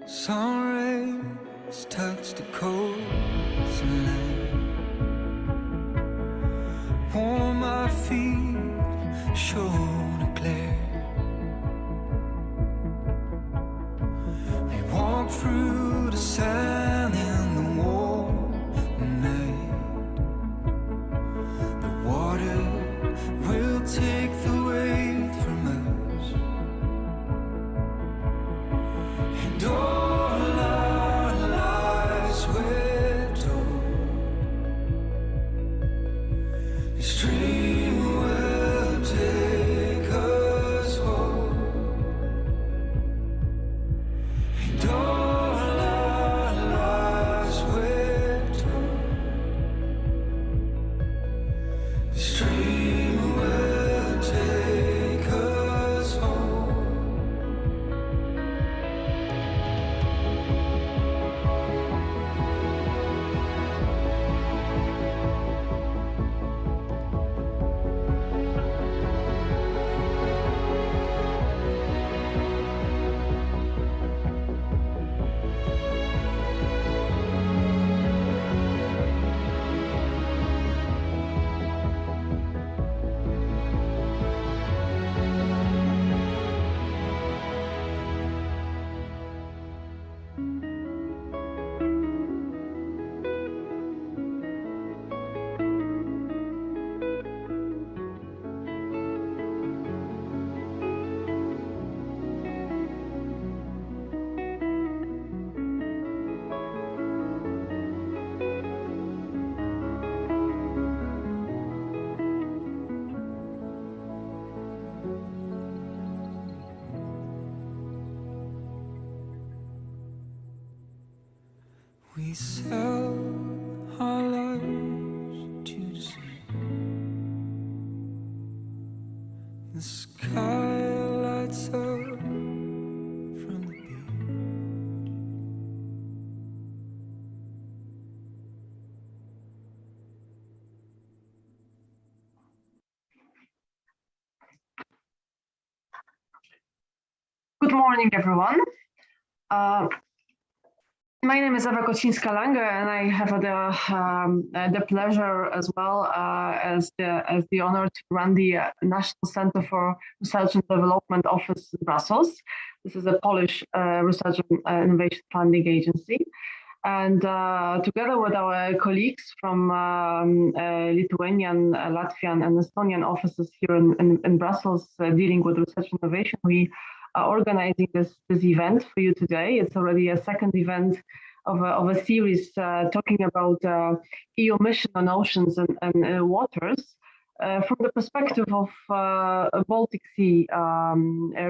Sun rays touch the coast and land, warm my feet, show the glare. We walk through the sand in the warm night. The water will take the weight from us, and all our lives we're told the stream will take us home, and all our lives we're told the stream will take us home. We sell our lives to the sea. The sky lights up from the beach. Good morning, everyone. My name is Ewa Kocińska-Lange, and I have the pleasure as well as the honor to run the National Center for Research and Development Office in Brussels. This is a Polish research and innovation funding agency. And together with our colleagues from Lithuanian, Latvian, and Estonian offices here in Brussels dealing with research and innovation, we are organizing this event for you today. It's already a second event of a series talking about EU mission on oceans and waters from the perspective of Baltic Sea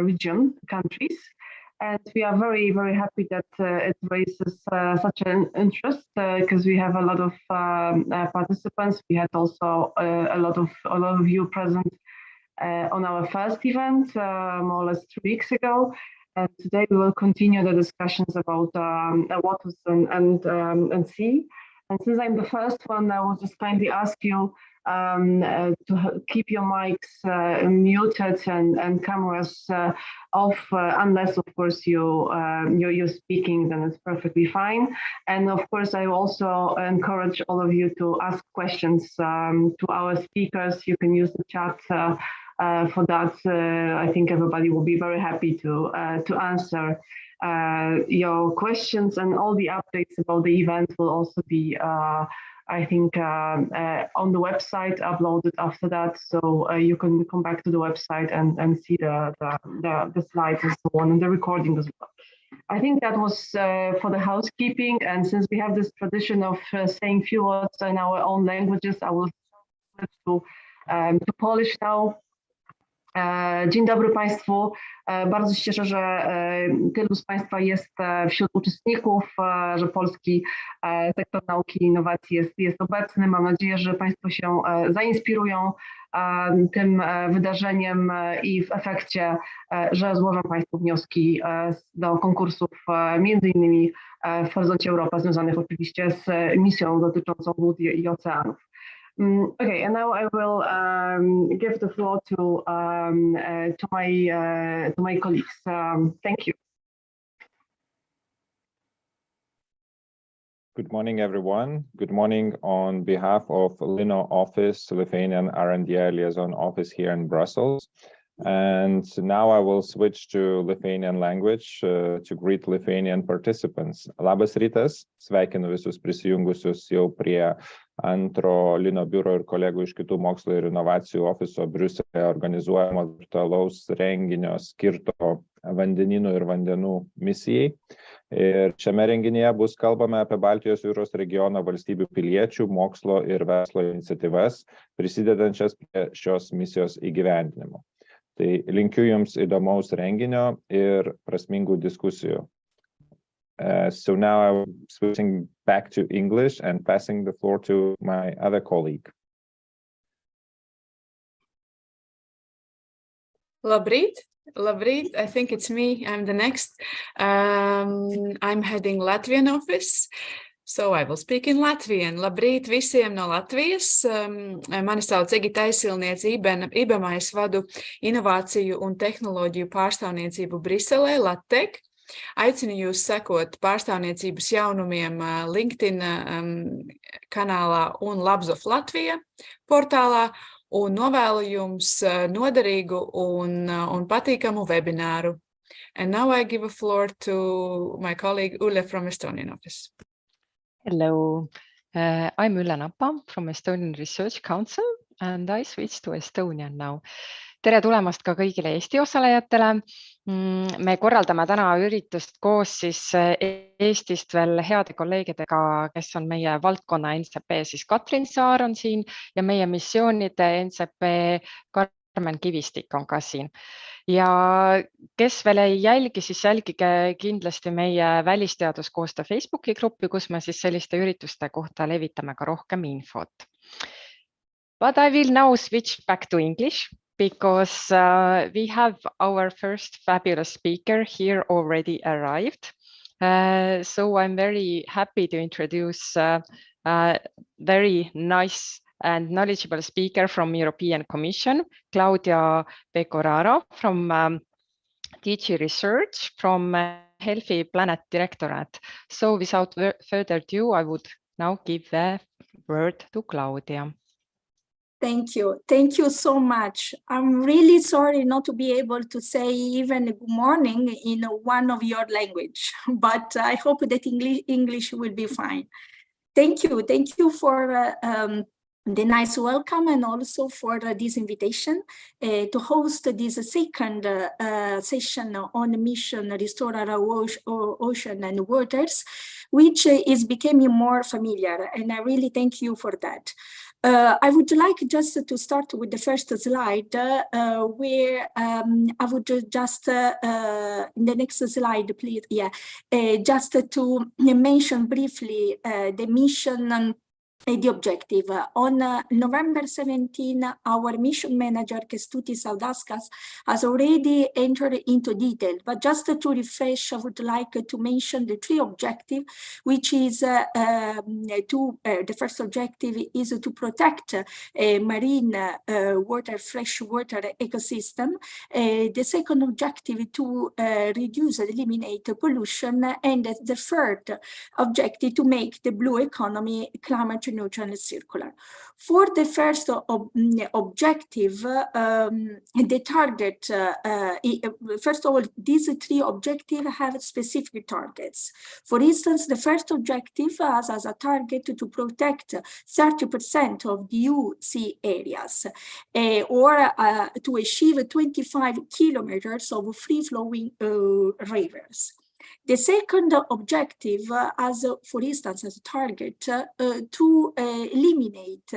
region countries. And we are very, very happy that it raises such an interest because we have a lot of participants. We had also a lot of you present on our first event more or less 2 weeks ago. And today we will continue the discussions about waters and sea. And since I'm the first one, I will just kindly ask you to keep your mics muted and cameras off, unless of course you're speaking, then it's perfectly fine. And of course, I also encourage all of you to ask questions to our speakers. You can use the chat for that. I think everybody will be very happy to answer your questions, and all the updates about the event will also be I think on the website uploaded after that, so you can come back to the website and see the slides and so on, and the recording as well. I think that was for the housekeeping, and since we have this tradition of saying few words in our own languages, I will switch to Polish now. Dzień dobry Państwu. Bardzo się cieszę, że tylu z Państwa jest wśród uczestników, że polski sektor nauki i innowacji jest obecny. Mam nadzieję, że Państwo się zainspirują tym wydarzeniem i w efekcie, że złożą Państwo wnioski do konkursów między innymi w Horyzoncie Europa, związanych oczywiście z misją dotyczącą wód i oceanów. Okay, and now I will give the floor to my colleagues. Thank you. Good morning, everyone. Good morning on behalf of LINO office, Lithuanian RDI Liaison Office here in Brussels. And now I will switch to Lithuanian language to greet Lithuanian participants. Labas rytas, sveikinu visus prisijungusius jau prie antro LINO biuro ir kolegų iš kitų mokslo ir inovacijų ofiso Briuselėje organizuojamo virtualaus renginio skirto vandenynų ir vandenų misijai. Ir šiame renginyje bus kalbame apie Baltijos jūros regiono valstybių piliečių, mokslo ir verslo iniciatyvas, prisidedančias prie šios misijos įgyvendinimo. Tai linkiu Jums įdomaus renginio ir prasmingų diskusijų. So now I'm switching back to English and passing the floor to my other colleague. Labrīt. Labrīt, I think it's me, I'm the next. I'm heading Latvian office, so I will speak in Latvian. Labrīt visiem no Latvijas. Mani sauc Brigita, IBMS vadu inovāciju un tehnoloģiju pārstāvniecību Briselē, Latek. Aicinu jūs sekot pārstāvniecības jaunumiem LinkedIn kanālā un Labs of Latvija portālā. Un novēlu jums noderīgu un patīkamu webināru. And now I give a floor to my colleague Ulle from Estonian office. Hello, I'm Ulle Napa from Estonian Research Council and I switch to Estonian now. Tere tulemast ka kõigile Eesti osalejatele. Me korraldame täna üritust koos siis Eestist veel heade kolleegidega, kes on meie valdkonna NCP, siis Katrin Saar on siin ja meie missioonide NCP Karmen Kivistik on ka siin. Ja kes veel ei jälgi, siis jälgige kindlasti meie välisteaduskoostöö Facebooki gruppi, kus me siis selliste ürituste kohta levitame ka rohkem infot. But I will now switch back to English. Because we have our first fabulous speaker here already arrived. So I'm very happy to introduce a very nice and knowledgeable speaker from European Commission, Claudia Pecoraro from DG Research from Healthy Planet Directorate. So without further ado, I would now give the word to Claudia. Thank you. Thank you so much. I'm really sorry not to be able to say even good morning in one of your language, but I hope that English will be fine. Thank you. Thank you for the nice welcome and also for this invitation to host this second session on mission Restore Our Ocean and Waters, which is becoming more familiar, and I really thank you for that. I would like just to start with the first slide where I would just, in the next slide, please, just to mention briefly the mission the objective. On November 17, our mission manager, Kestutis Saudaskas, has already entered into detail, but just to refresh, I would like to mention the three objectives, which is the first objective is to protect marine freshwater ecosystem. The second objective to reduce and eliminate pollution, and the third objective to make the blue economy climate neutral and circular. For the first objective, the target, first of all, these three objectives have specific targets. For instance, the first objective has as a target to protect 30% of the UC areas, or to achieve 25 kilometers of free-flowing rivers. The second objective has, for instance, as a target to eliminate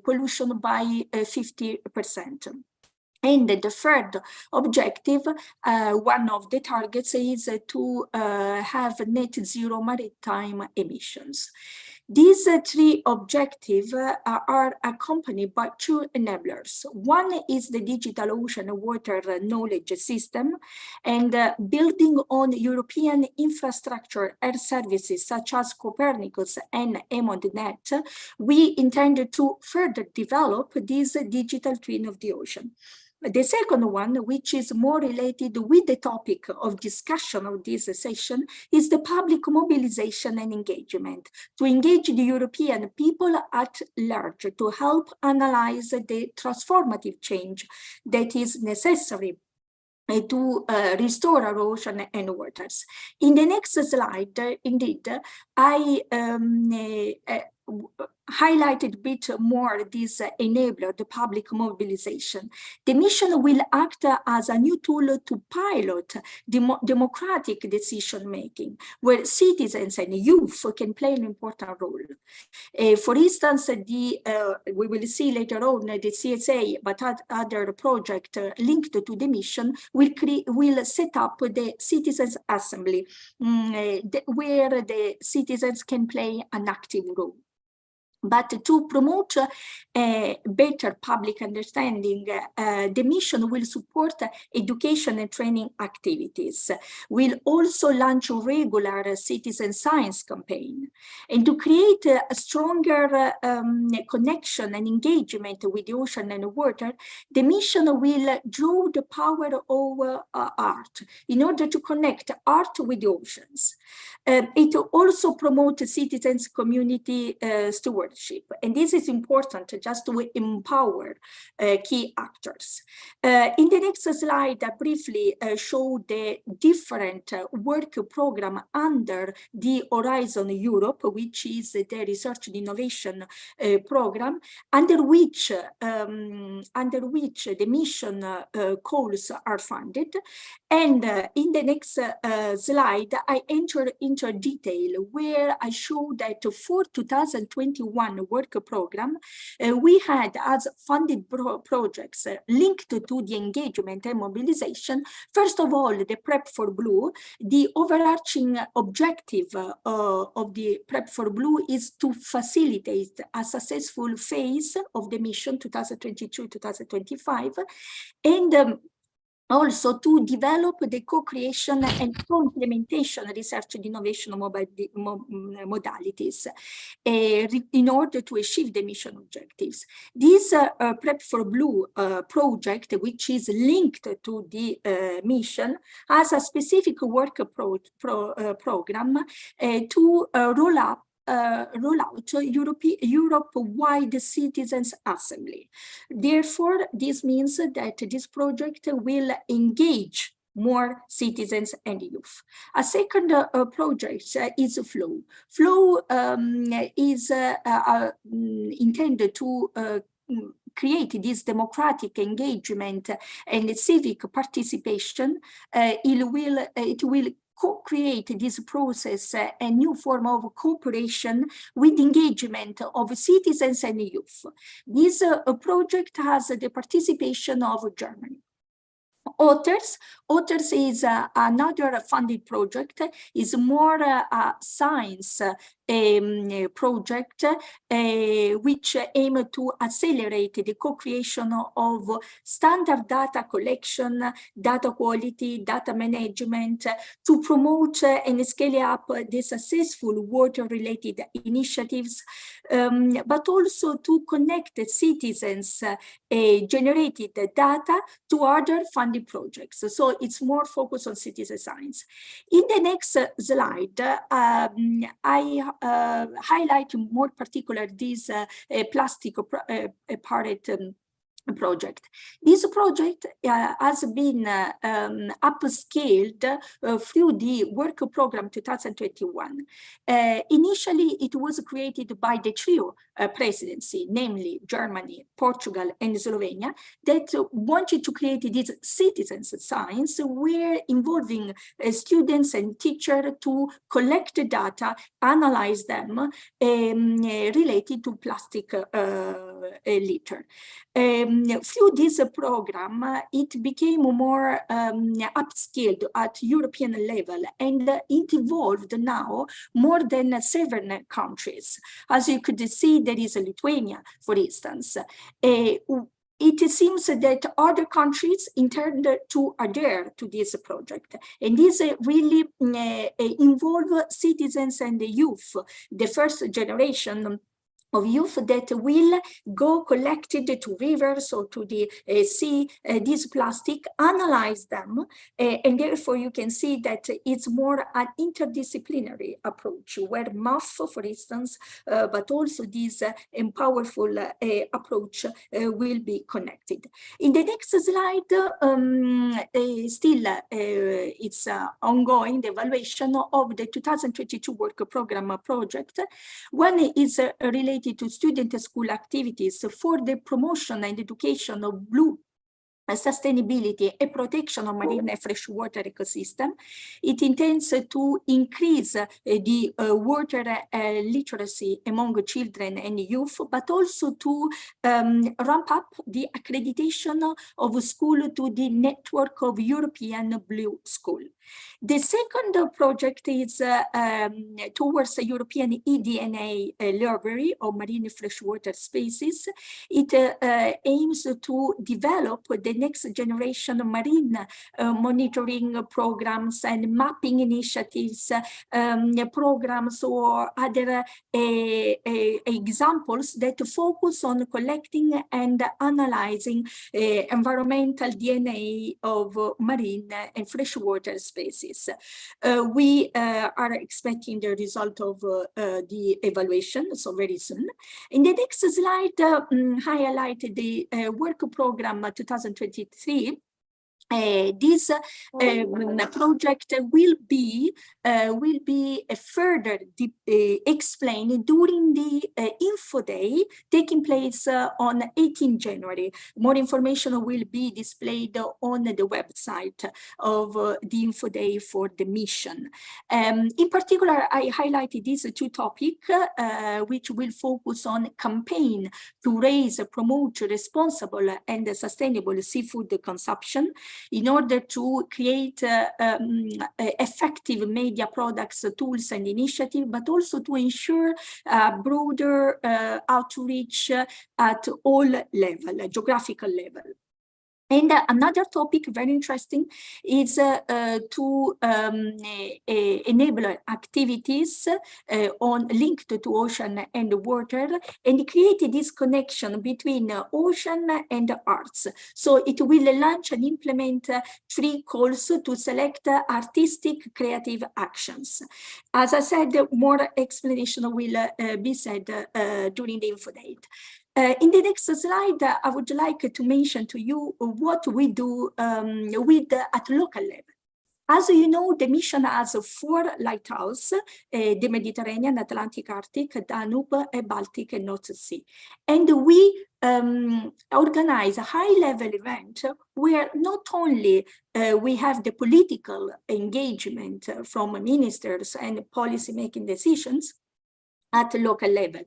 pollution by 50%. And the third objective, one of the targets is to have net zero maritime emissions. These three objectives are accompanied by two enablers. One is the digital ocean water knowledge system, and building on European infrastructure air services such as Copernicus and EMODNet, we intend to further develop this digital twin of the ocean. The second one, which is more related with the topic of discussion of this session, is the public mobilization and engagement, to engage the European people at large, to help analyze the transformative change that is necessary to restore our ocean and waters. In the next slide, indeed, I highlighted a bit more this enabler, the public mobilization. The mission will act as a new tool to pilot democratic decision-making, where citizens and youth can play an important role. For instance, we will see later on the CSA, but other project linked to the mission will set up the Citizens Assembly, where the citizens can play an active role. But to promote better public understanding, the mission will support education and training activities, will also launch a regular citizen science campaign. And to create a stronger connection and engagement with the ocean and water, the mission will draw the power of art in order to connect art with the oceans. It also promotes citizens' community stewardship. And this is important just to empower key actors. In the next slide, I briefly show the different work program under the Horizon Europe, which is the research and innovation program, under which the mission calls are funded. And in the next slide, I enter into detail where I show that for 2021 work program, we had as funded projects linked to the engagement and mobilization. First of all, the Prep for Blue. The overarching objective of the Prep for Blue is to facilitate a successful phase of the mission 2022-2025, and also to develop the co-creation and co-implementation research and innovation modalities in order to achieve the mission objectives. This Prep for Blue project, which is linked to the mission, has a specific work program to roll out Europe-wide Citizens Assembly. Therefore, this means that this project will engage more citizens and youth. A second project is Flow. Flow is intended to create this democratic engagement and civic participation. It will co-create this process, a new form of cooperation with engagement of citizens and youth. This project has the participation of Germany. Otters is another funded project, is more a science project which aim to accelerate the co-creation of standard data collection, data quality, data management, to promote and scale up the successful water-related initiatives, but also to connect citizens' generated data to other funded projects. So it's more focused on citizen science. In the next slide, I highlight more particular this plastic parrot project. This project has been upscaled through the work program 2021. Initially, it was created by the trio presidency, namely Germany, Portugal, and Slovenia, that wanted to create this citizens science, where involving students and teachers to collect the data, analyze them related to plastic litter. Through this program, it became more upscaled at European level, and it evolved now more than 7 countries. As you could see, there is Lithuania, for instance. It seems that other countries intend to adhere to this project, and this really involve citizens and the youth, the first generation of youth that will go collected to rivers or to the sea, this plastic, analyze them, and therefore you can see that it's more an interdisciplinary approach, where math, for instance, but also this powerful approach will be connected. In the next slide, it's ongoing, the evaluation of the 2022 work program project. One is related to student school activities for the promotion and education of blue sustainability and protection of marine and freshwater ecosystem. It intends to increase the water literacy among children and youth, but also to ramp up the accreditation of school to the network of European Blue School. The second project is towards the European eDNA library of marine freshwater species. It aims to develop the next generation of marine monitoring programs and mapping initiatives, programs or other examples that focus on collecting and analyzing environmental DNA of marine and freshwater species. We are expecting the result of the evaluation, so very soon. In the next slide, highlight the work program 2023. This project will be further explained during the Info Day taking place on 18 January. More information will be displayed on the website of the Info Day for the mission. In particular, I highlighted these two topics, which will focus on campaign to raise, promote responsible and sustainable seafood consumption, in order to create effective media products, tools and initiatives, but also to ensure broader outreach at all levels, geographical level. And another topic, very interesting, is to enable activities linked to ocean and water, and create this connection between ocean and arts. So it will launch and implement 3 calls to select artistic creative actions. As I said, more explanation will be said during the Info Day. In the next slide, I would like to mention to you what we do at local level. As you know, the mission has 4 lighthouses, the Mediterranean, Atlantic, Arctic, Danube, Baltic, and North Sea. And we organize a high-level event where not only we have the political engagement from ministers and policy-making decisions at local level,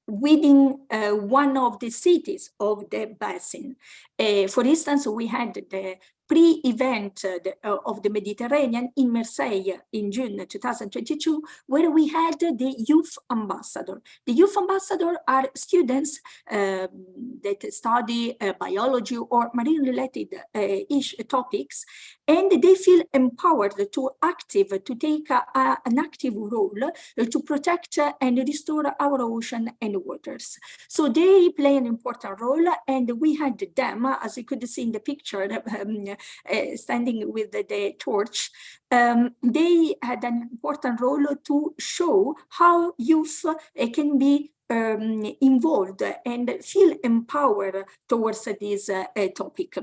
within one of the cities of the basin. For instance, we had the pre-event of the Mediterranean in Marseille in June 2022, where we had the youth ambassador. The youth ambassador are students that study biology or marine-related topics, and they feel empowered to take an active role to protect and restore our ocean and waters. So they play an important role, and we had them, as you could see in the picture, standing with the torch. They had an important role to show how youth can be involved and feel empowered towards this topic.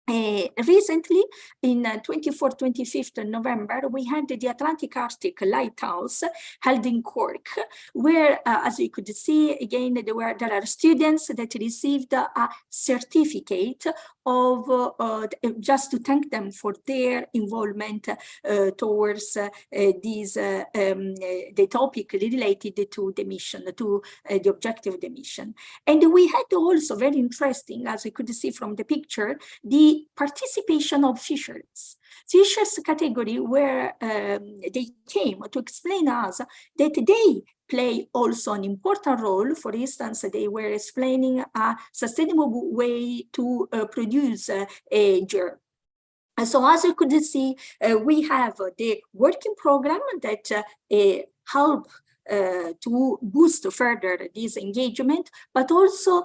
Recently, in 24-25 November, we had the Atlantic Arctic Lighthouse held in Cork, where, as you could see, again, there are students that received a certificate of just to thank them for their involvement towards the topic related to the mission, to the objective of the mission. And we had also, very interesting, as you could see from the picture, the participation of fishers category, where they came to explain us that they play also an important role. For instance, they were explaining a sustainable way to produce a germ. And so, as you could see, we have the working program that help to boost further this engagement, but also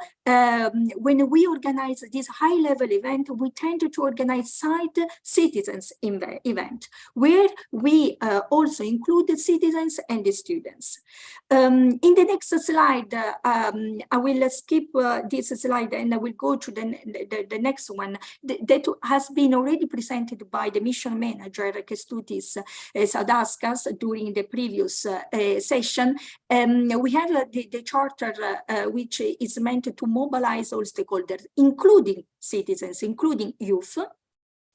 when we organize this high-level event, we tend to organize side citizens event, where we also include the citizens and the students. In the next slide, I will skip this slide and I will go to the next one that has been already presented by the mission manager, Kestutis Sadauskas, during the previous session. We have the charter which is meant to mobilize all stakeholders, including citizens, including youth,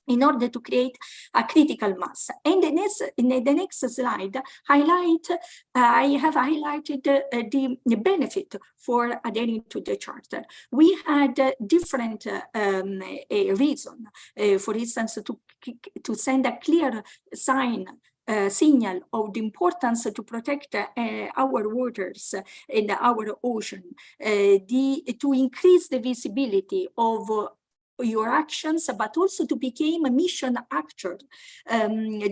in order to create a critical mass. And in the next slide, I have highlighted the benefit for adhering to the charter. We had different reasons, for instance, to send a clear signal of the importance to protect our waters and our ocean, to increase the visibility of your actions, but also to become a mission actor,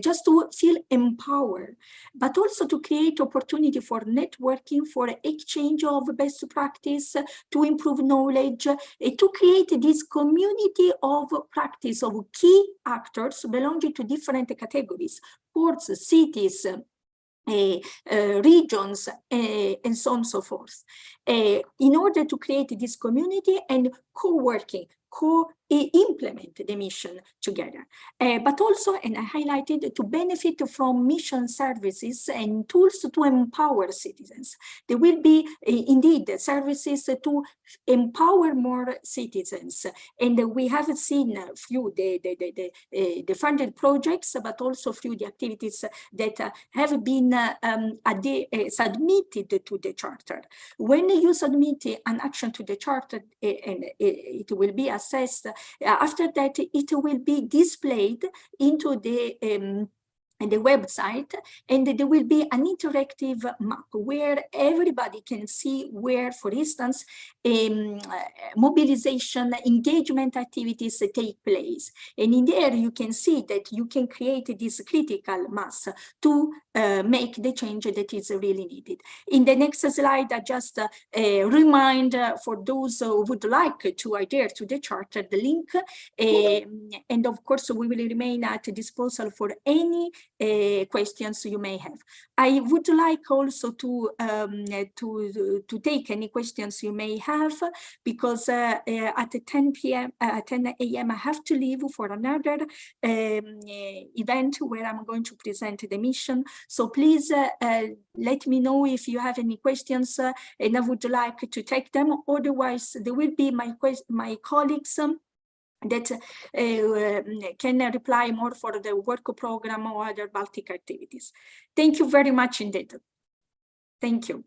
just to feel empowered, but also to create opportunity for networking, for exchange of best practice, to improve knowledge, to create this community of practice of key actors belonging to different categories, ports, cities, regions, and so on and so forth, in order to create this community and co-working, implement the mission together, but also, and I highlighted, to benefit from mission services and tools to empower citizens. There will be indeed services to empower more citizens, and we have seen through the funded projects, but also through the activities that have been submitted to the charter. When you submit an action to the charter, and it will be assessed, after that it will be displayed into the website, and there will be an interactive map where everybody can see where, for instance, mobilization, engagement activities take place. And in there you can see that you can create this critical mass to make the change that is really needed. In the next slide, I just remind for those who would like to adhere to the charter, the link, and of course we will remain at disposal for any questions you may have. I would like also to take any questions you may have, because at 10 a.m. I have to leave for another event where I'm going to present the mission. So please let me know if you have any questions, and I would like to take them. Otherwise, there will be my colleagues that can reply more for the work program or other Baltic activities. Thank you very much indeed. Thank you.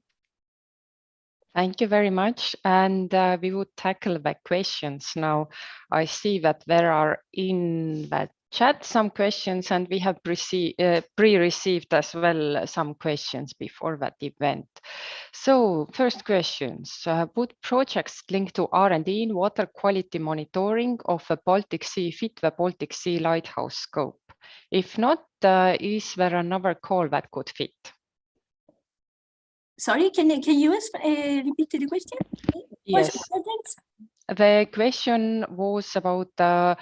Thank you very much. And we would tackle the questions now. I see that there are in the chat some questions, and we have pre-received as well some questions before that event. So first questions, would projects linked to R&D in water quality monitoring of the Baltic Sea fit the Baltic Sea lighthouse scope? If not, is there another call that could fit? Sorry, can you repeat the question? Yes. The question was about the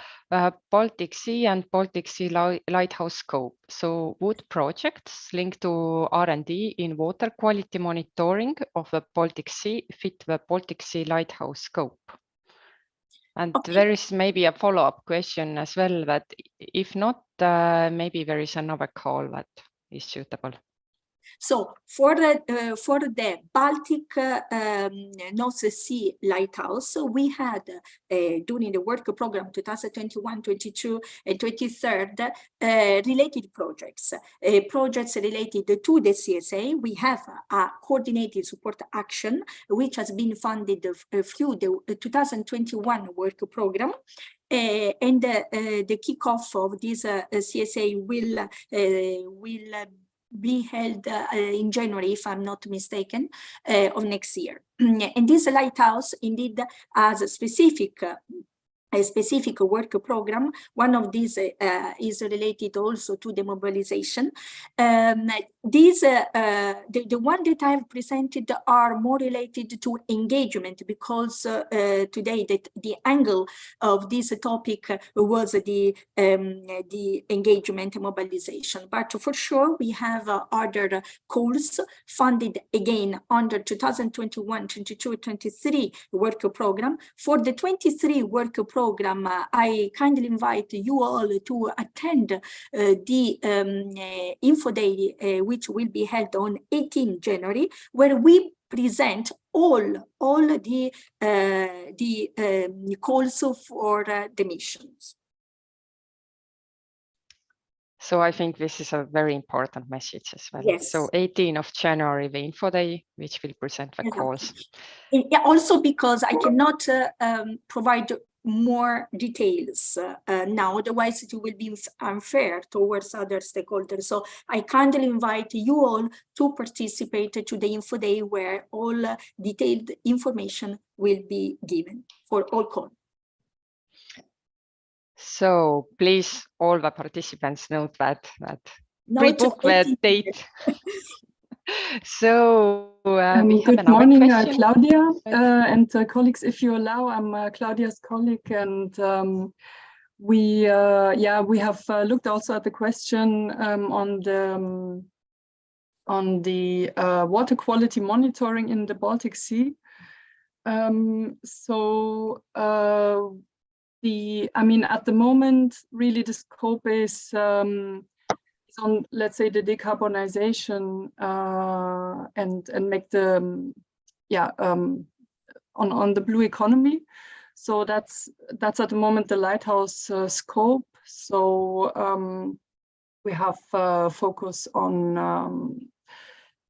Baltic Sea and Baltic Sea lighthouse scope. So would projects linked to R&D in water quality monitoring of the Baltic Sea fit the Baltic Sea lighthouse scope? And okay, there is maybe a follow-up question as well, that if not, maybe there is another call that is suitable. So for the Baltic North Sea Lighthouse, we had during the work program 2021, 22, and 23 related projects. Projects related to the CSA. We have a coordinated support action which has been funded through the 2021 work program. And the kickoff of this CSA will be held in January, if I'm not mistaken, of next year. And this lighthouse indeed has a specific a specific work program. One of these is related also to the mobilization. The one that I've presented are more related to engagement, because today the angle of this topic was the engagement mobilization. But for sure, we have other calls funded again under 2021, 22, 23 work program. For the 23 work program, I kindly invite you all to attend the Info Day, which will be held on 18 January, where we present all the calls for the missions. So I think this is a very important message as well. Yes. So 18th of January, the Info Day, which will present the calls. Yeah, also because I cannot provide more details now, otherwise it will be unfair towards other stakeholders. So I kindly invite you all to participate to the Info Day, where all detailed information will be given for all calls. So please, all the participants note that pre-book the date. So we have good morning, Claudia and colleagues. If you allow, I'm Claudia's colleague, and we have looked also at the question on the water quality monitoring in the Baltic Sea. At the moment, really the scope is on, let's say, the decarbonization and make the on the blue economy. So that's at the moment the lighthouse scope. So we have focus on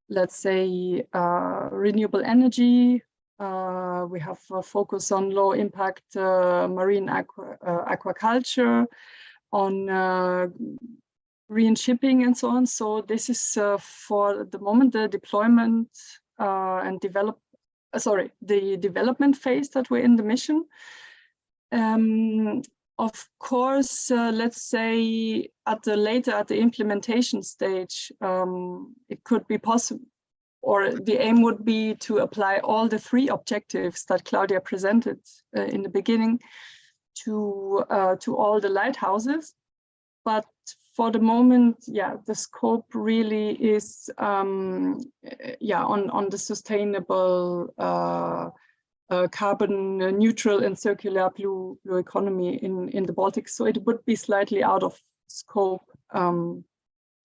let's say renewable energy. We have a focus on low impact marine aquaculture, on green shipping and so on. So this is for the moment the deployment and the development phase that we're in the mission. Of course, let's say at the implementation stage, it could be possible, or the aim would be to apply all the 3 objectives that Claudia presented in the beginning to all the lighthouses. But for the moment, the scope really is on the sustainable, carbon neutral and circular blue economy in the Baltic. So it would be slightly out of scope,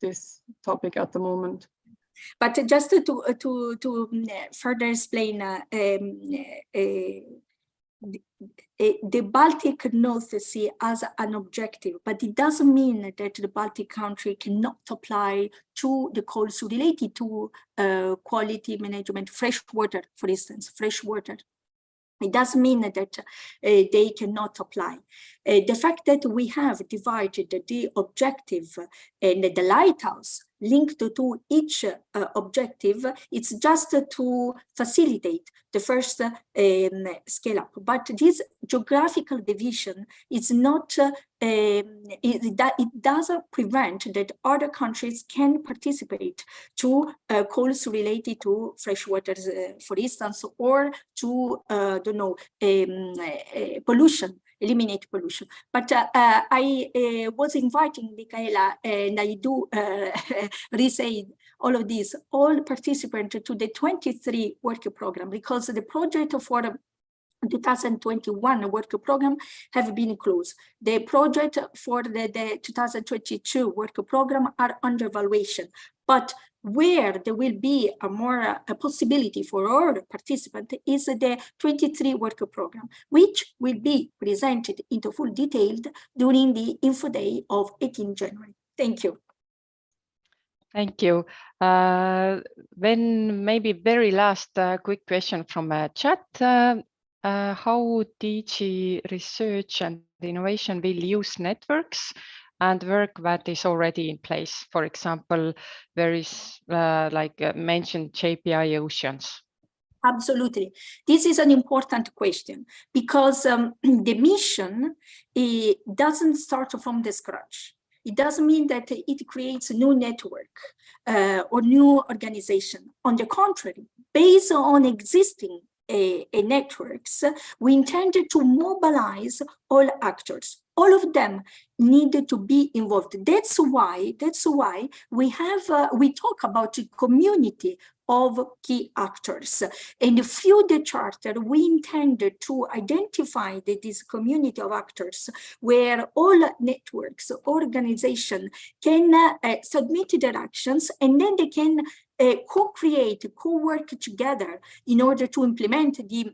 this topic at the moment. But just to further explain, the Baltic North Sea as an objective, but it doesn't mean that the Baltic country cannot apply to the calls related to quality management, fresh water, for instance, fresh water. It doesn't mean that they cannot apply. The fact that we have divided the objective and the lighthouse linked to each objective, it's just to facilitate the first scale up. But this geographical division is not, it doesn't prevent that other countries can participate to calls related to freshwater, for instance, or to, pollution. Eliminate pollution. But I was inviting Michaela, and I do re-say all of these, all participants to the 23 work program, because the project for the 2021 work program have been closed. The project for the 2022 work program are under evaluation, but where there will be a possibility for all participants is the 23 work program, which will be presented into full detail during the Info Day of 18 January. Thank you. Thank you. Then maybe very last quick question from chat. How DG Research and Innovation will use networks and work that is already in place? For example, there is mentioned JPI Oceans. Absolutely. This is an important question because the mission doesn't start from the scratch. It doesn't mean that it creates a new network or new organization. On the contrary, based on existing networks, we intended to mobilize all actors. All of them needed to be involved. That's why we talk about a community of key actors. And through the charter, we intended to identify this community of actors where all networks, organizations can submit their actions, and then they can co-create, co-work together in order to implement the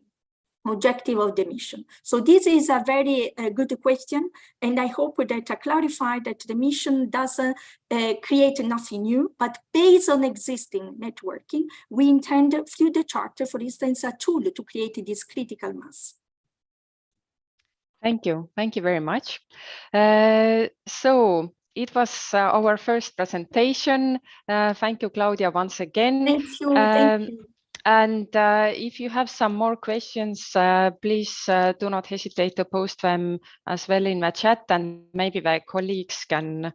objective of the mission. So this is a very good question, and I hope that I clarified that the mission doesn't create nothing new, but based on existing networking, we intend through the charter, for instance, a tool to create this critical mass. Thank you very much. So it was our first presentation. Thank you, Claudia, once again. Thank you. Thank you. And if you have some more questions, please do not hesitate to post them as well in the chat, and maybe your colleagues can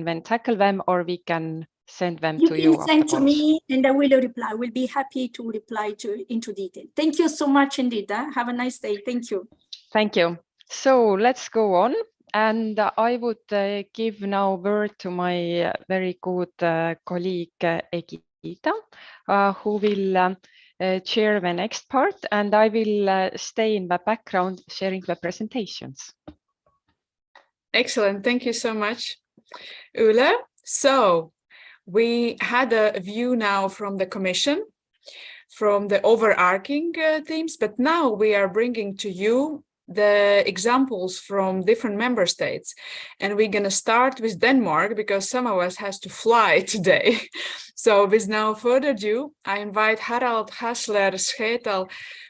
then tackle them, or we can send them to you. You can send to me, and I will reply. We'll be happy to reply into detail. Thank you so much indeed. Have a nice day. Thank you. Thank you. So let's go on. And I would give now word to my very good colleague, Brigita, who will chair the next part, and I will stay in the background sharing the presentations. Excellent. Thank you so much, Ule. So we had a view now from the Commission, from the overarching themes, but now we are bringing to you the examples from different member states, and we're going to start with Denmark because some of us has to fly today. So with no further ado, I invite Harald Hasler Schetel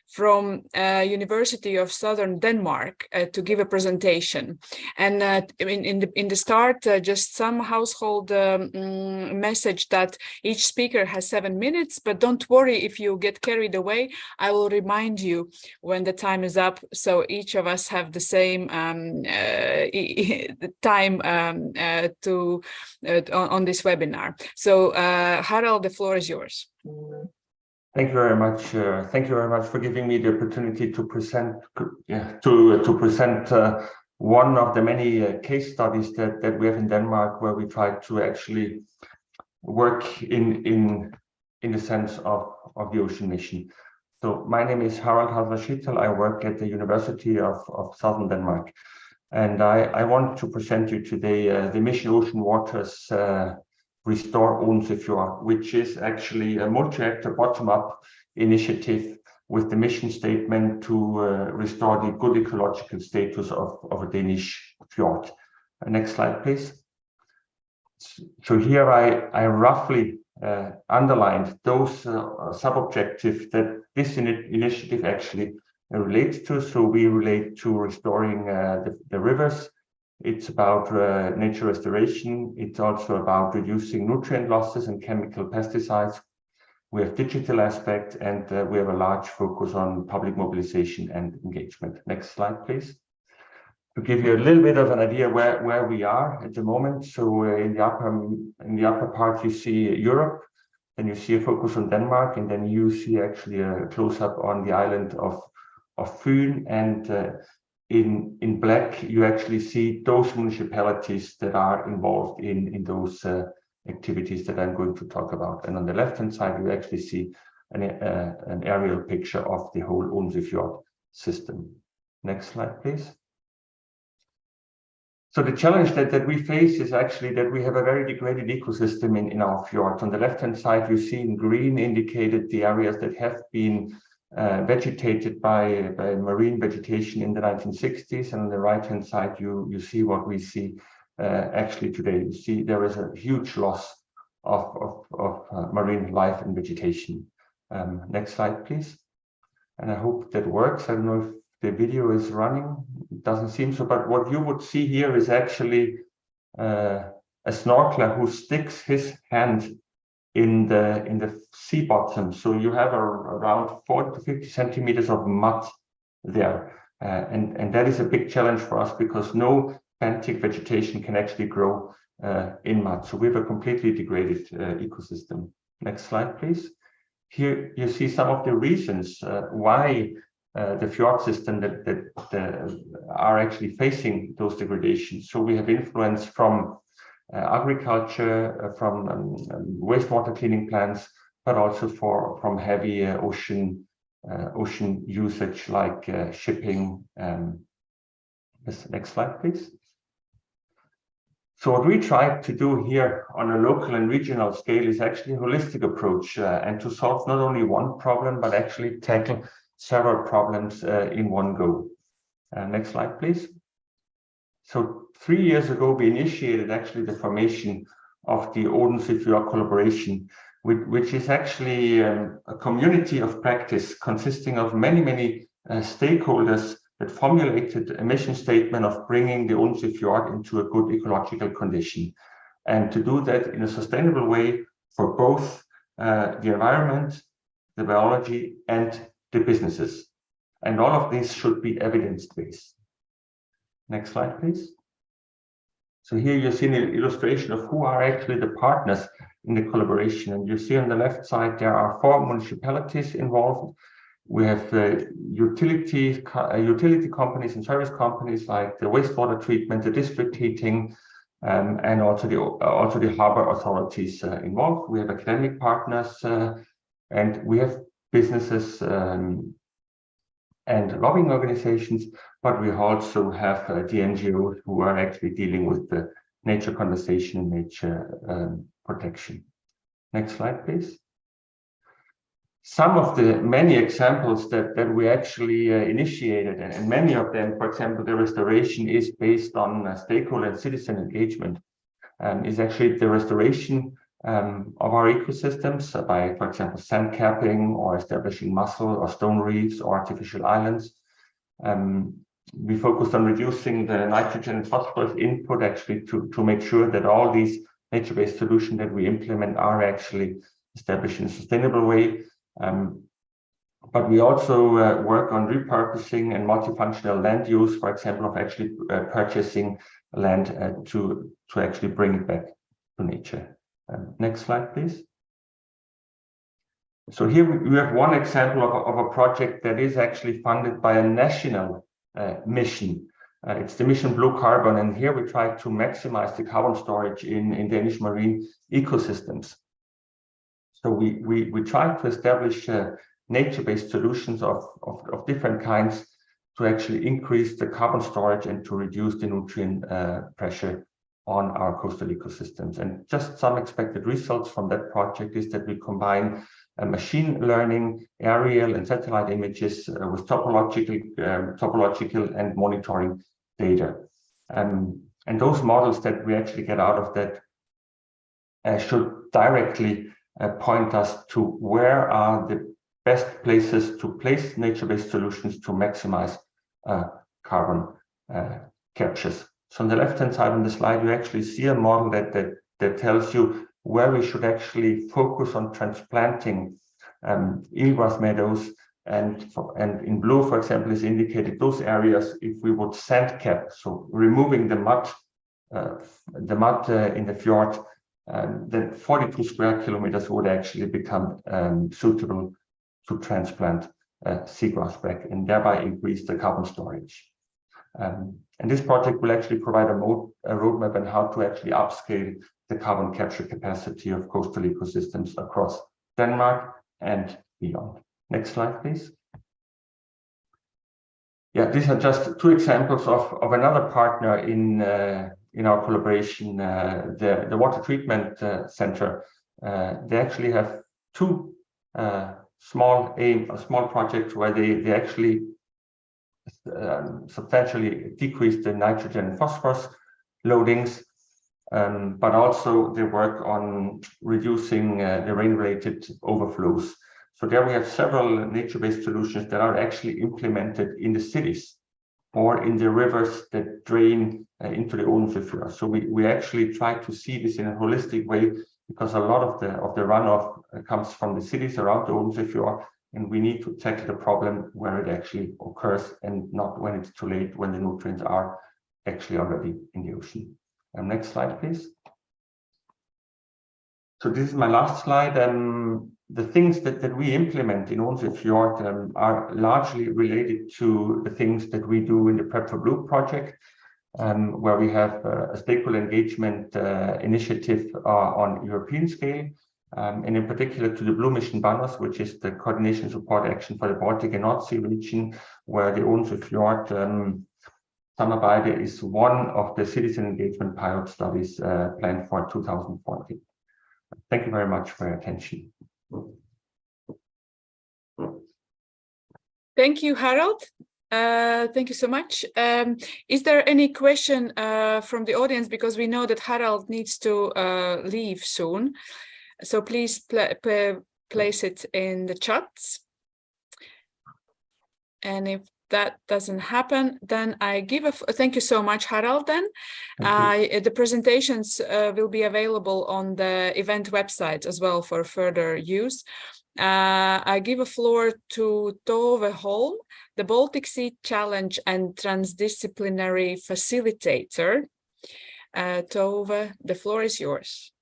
from University of Southern Denmark to give a presentation. And in the start, just some household message that each speaker has 7 minutes, but don't worry if you get carried away. I will remind you when the time is up, so each of us have the same time on this webinar. So Harald, the floor is yours. Thank you very much. Thank you very much for giving me the opportunity to present one of the many case studies that we have in Denmark, where we try to actually work in the sense of the ocean mission. So my name is Harald Hasler Schetel. I work at the University of Southern Denmark, and I want to present you today the mission Ocean Waters Restore Odense Fjord, which is actually a multi-actor bottom-up initiative with the mission statement to restore the good ecological status of a Danish fjord. Next slide, please. So here I roughly underlined those sub-objectives that this initiative actually relates to. So we relate to restoring the rivers. It's about nature restoration. It's also about reducing nutrient losses and chemical pesticides. We have digital aspect, and we have a large focus on public mobilization and engagement. Next slide, please. To give you a little bit of an idea where we are at the moment. So in the upper part, you see Europe, then you see a focus on Denmark, and then you see actually a close-up on the island of Fyn, and in black, you actually see those municipalities that are involved in those activities that I'm going to talk about. And on the left-hand side, you actually see an aerial picture of the whole Odense Fjord system. Next slide, please. So the challenge that we face is actually that we have a very degraded ecosystem in our fjords. On the left-hand side, you see in green indicated the areas that have been vegetated by marine vegetation in the 1960s, and on the right-hand side you see what we see actually today. You see there is a huge loss of marine life and vegetation. Next slide, please. And I hope that works. I don't know if the video is running. It doesn't seem so, but what you would see here is actually a snorkeler who sticks his hand in the sea bottom. So you have around 40 to 50 centimeters of mud there. And that is a big challenge for us because no benthic vegetation can actually grow in mud. So we have a completely degraded ecosystem. Next slide, please. Here you see some of the reasons why the fjord system that are actually facing those degradations. So we have influence from agriculture, from wastewater cleaning plants, but also from heavy ocean usage like shipping. Next slide, please. So what we try to do here on a local and regional scale is actually a holistic approach and to solve not only one problem, but actually tackle several problems in one go. Next slide, please. So 3 years ago, we initiated actually the formation of the Odense Fjord Collaboration, which is actually a community of practice consisting of many stakeholders that formulated a mission statement of bringing the Odense Fjord into a good ecological condition, and to do that in a sustainable way for both the environment, the biology, and the businesses. And all of this should be evidence-based. Next slide, please. So here you see an illustration of who are actually the partners in the collaboration. And you see on the left side, there are 4 municipalities involved. We have utility companies and service companies like the wastewater treatment, the district heating, and also the harbor authorities involved. We have academic partners, and we have businesses and lobbying organizations, but we also have the NGOs who are actually dealing with the nature conservation and nature protection. Next slide, please. Some of the many examples that we actually initiated, and many of them, for example, the restoration is based on stakeholder and citizen engagement, is actually the restoration of our ecosystems by, for example, sand capping or establishing mussel or stone reefs or artificial islands. We focused on reducing the nitrogen and phosphorus input actually to make sure that all these nature-based solutions that we implement are actually established in a sustainable way. But we also work on repurposing and multifunctional land use, for example, of actually purchasing land to actually bring it back to nature. Next slide, please. So here we have one example of a project that is actually funded by a national mission. It's the mission Blue Carbon, and here we try to maximize the carbon storage in Danish marine ecosystems. So we try to establish nature-based solutions of different kinds to actually increase the carbon storage and to reduce the nutrient pressure on our coastal ecosystems. And just some expected results from that project is that we combine machine learning, aerial and satellite images with topological and monitoring data. And those models that we actually get out of that should directly point us to where are the best places to place nature-based solutions to maximize carbon captures. So on the left-hand side on the slide, you actually see a model that tells you where we should actually focus on transplanting eelgrass meadows, and in blue, for example, is indicated those areas if we would sand cap, so removing the mud in the fjord. Then 42 square kilometers would actually become suitable to transplant seagrass back and thereby increase the carbon storage. And this project will actually provide a roadmap on how to actually upscale the carbon capture capacity of coastal ecosystems across Denmark and beyond. Next slide, please. Yeah, these are just 2 examples of another partner in our collaboration, the water treatment center. They actually have 2 small projects where they actually substantially decrease the nitrogen and phosphorus loadings, but also they work on reducing the rain-related overflows. So there we have several nature-based solutions that are actually implemented in the cities or in the rivers that drain into the Odense Fjord. So we actually try to see this in a holistic way because a lot of the runoff comes from the cities around the Odensee Fjord, and we need to tackle the problem where it actually occurs and not when it's too late, when the nutrients are actually already in the ocean. Next slide, please. So this is my last slide. The things that we implement in Odensee Fjord are largely related to the things that we do in the Prep for Blue project, where we have a stakeholder engagement initiative on European scale, and in particular to the Blue Mission Banners, which is the coordination support action for the Baltic and North Sea region, where the Odensee Fjord Samarbejde is one of the citizen engagement pilot studies planned for 2040. Thank you very much for your attention. Thank you, Harald. Thank you so much. Is there any question from the audience? Because we know that Harald needs to leave soon. So please place it in the chats. And if that doesn't happen, then I give thank you so much, Harald. Then the presentations will be available on the event website as well for further use. I give a floor to Tove Holm, the Baltic Sea Challenge and Transdisciplinary Facilitator. Tove, the floor is yours.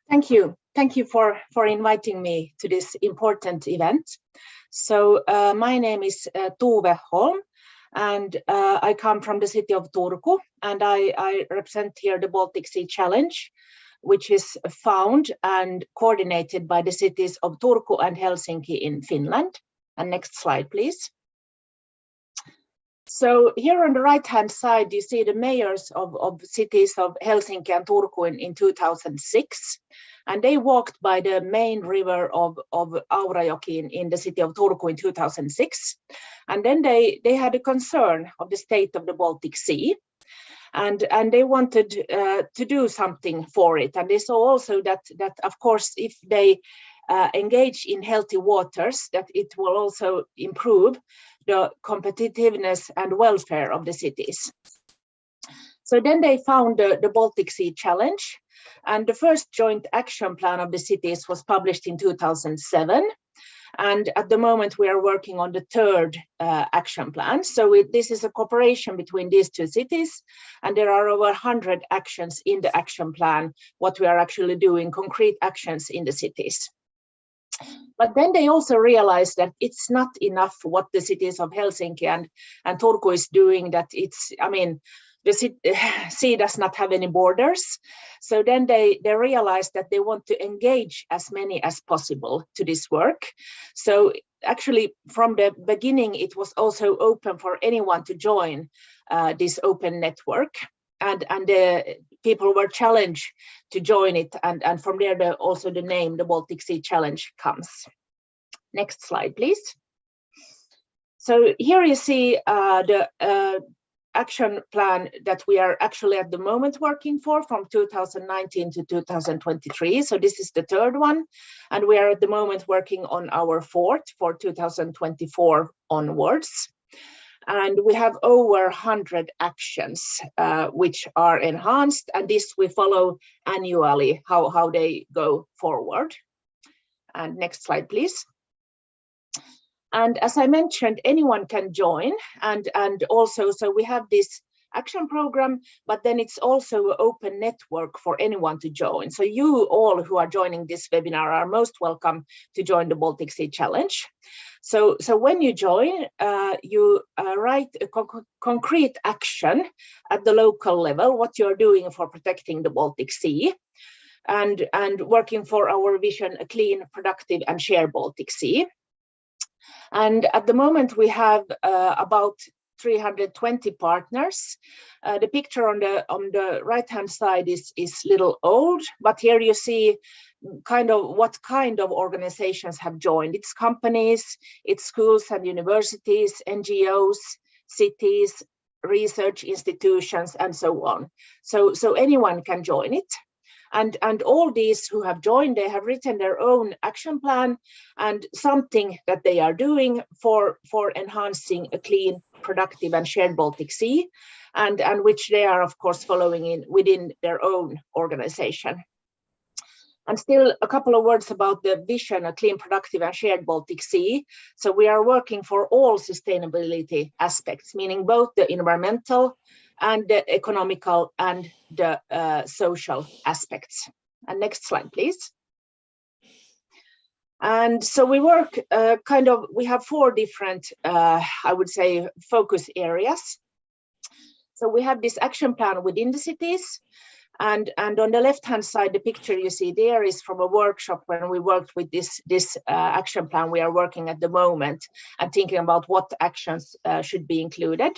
Thank you. Thank you for inviting me to this important event. So my name is Tove Holm, and I come from the city of Turku, and I represent here the Baltic Sea Challenge, which is found and coordinated by the cities of Turku and Helsinki in Finland. And next slide, please. So here on the right-hand side, you see the mayors of cities of Helsinki and Turku in 2006. And they walked by the main river of Aurajoki in the city of Turku in 2006. And then they had a concern of the state of the Baltic Sea. And they wanted to do something for it. And they saw also that of course, if they engage in healthy waters, that it will also improve the competitiveness and welfare of the cities. So then they found the Baltic Sea Challenge, and the first joint action plan of the cities was published in 2007. And at the moment we are working on the third action plan. So this is a cooperation between these two cities, and there are over 100 actions in the action plan, what we are actually doing, concrete actions in the cities. But then they also realized that it's not enough what the cities of Helsinki and Turku is doing, that it's, I mean, the sea does not have any borders. So then they realized that they want to engage as many as possible to this work. So actually from the beginning, it was also open for anyone to join this open network. And the people were challenged to join it. And from there, also the name, the Baltic Sea Challenge, comes. Next slide, please. So here you see the action plan that we are actually at the moment working for from 2019 to 2023. So this is the third one. And we are at the moment working on our fourth for 2024 onwards. And we have over 100 actions which are enhanced, and this we follow annually, how they go forward. And next slide, please. And as I mentioned, anyone can join, and also, so we have this action program, but then it's also an open network for anyone to join. So you all who are joining this webinar are most welcome to join the Baltic Sea Challenge. So when you join, you write a concrete action at the local level, what you're doing for protecting the Baltic Sea, and working for our vision, a clean, productive and shared Baltic Sea. And at the moment we have about 320 partners. The picture on the right-hand side is little old, but here you see kind of what kind of organizations have joined. It's companies, it's schools and universities, NGOs, cities, research institutions, and so on. So anyone can join it. And all these who have joined, they have written their own action plan and something that they are doing for enhancing a clean, productive and shared Baltic Sea, and which they are of course following within their own organization. And still a couple of words about the vision, a clean, productive and shared Baltic Sea. So we are working for all sustainability aspects, meaning both the environmental and the economical and the social aspects. And next slide, please. And so we work we have 4 different, I would say, focus areas. So we have this action plan within the cities. And on the left-hand side, the picture you see there is from a workshop when we worked with this action plan we are working at the moment and thinking about what actions should be included.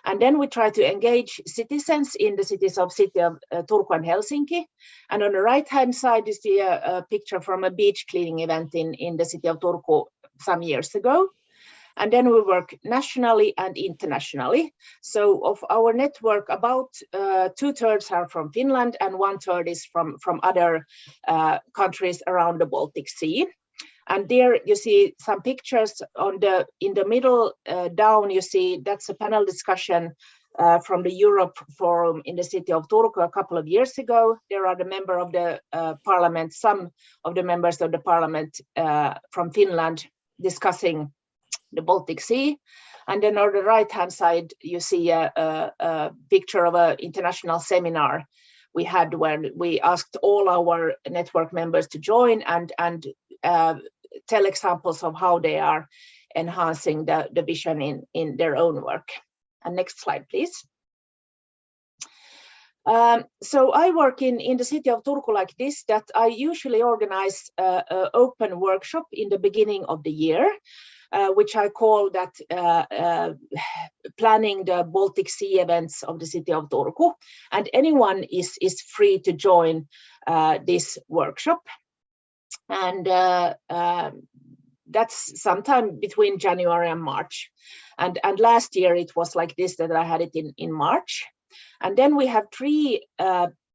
And then we try to engage citizens in the city of Turku and Helsinki. And on the right-hand side, you see a picture from a beach cleaning event in the city of Turku some years ago. And then we work nationally and internationally. So of our network, about 2/3 are from Finland and 1/3 is from other countries around the Baltic Sea. And there you see some pictures in the middle down, you see that's a panel discussion from the Europe Forum in the city of Turku a couple of years ago. There are the member of the parliament, some of the members of the parliament from Finland discussing the Baltic Sea. And then on the right-hand side, you see a picture of an international seminar we had when we asked all our network members to join and tell examples of how they are enhancing the vision in their own work. And next slide, please. So I work in the city of Turku like this, that I usually organize an open workshop in the beginning of the year, which I call that planning the Baltic Sea events of the city of Turku. And anyone is free to join this workshop. And that's sometime between January and March. And last year it was like this, that I had it in March. And then we have 3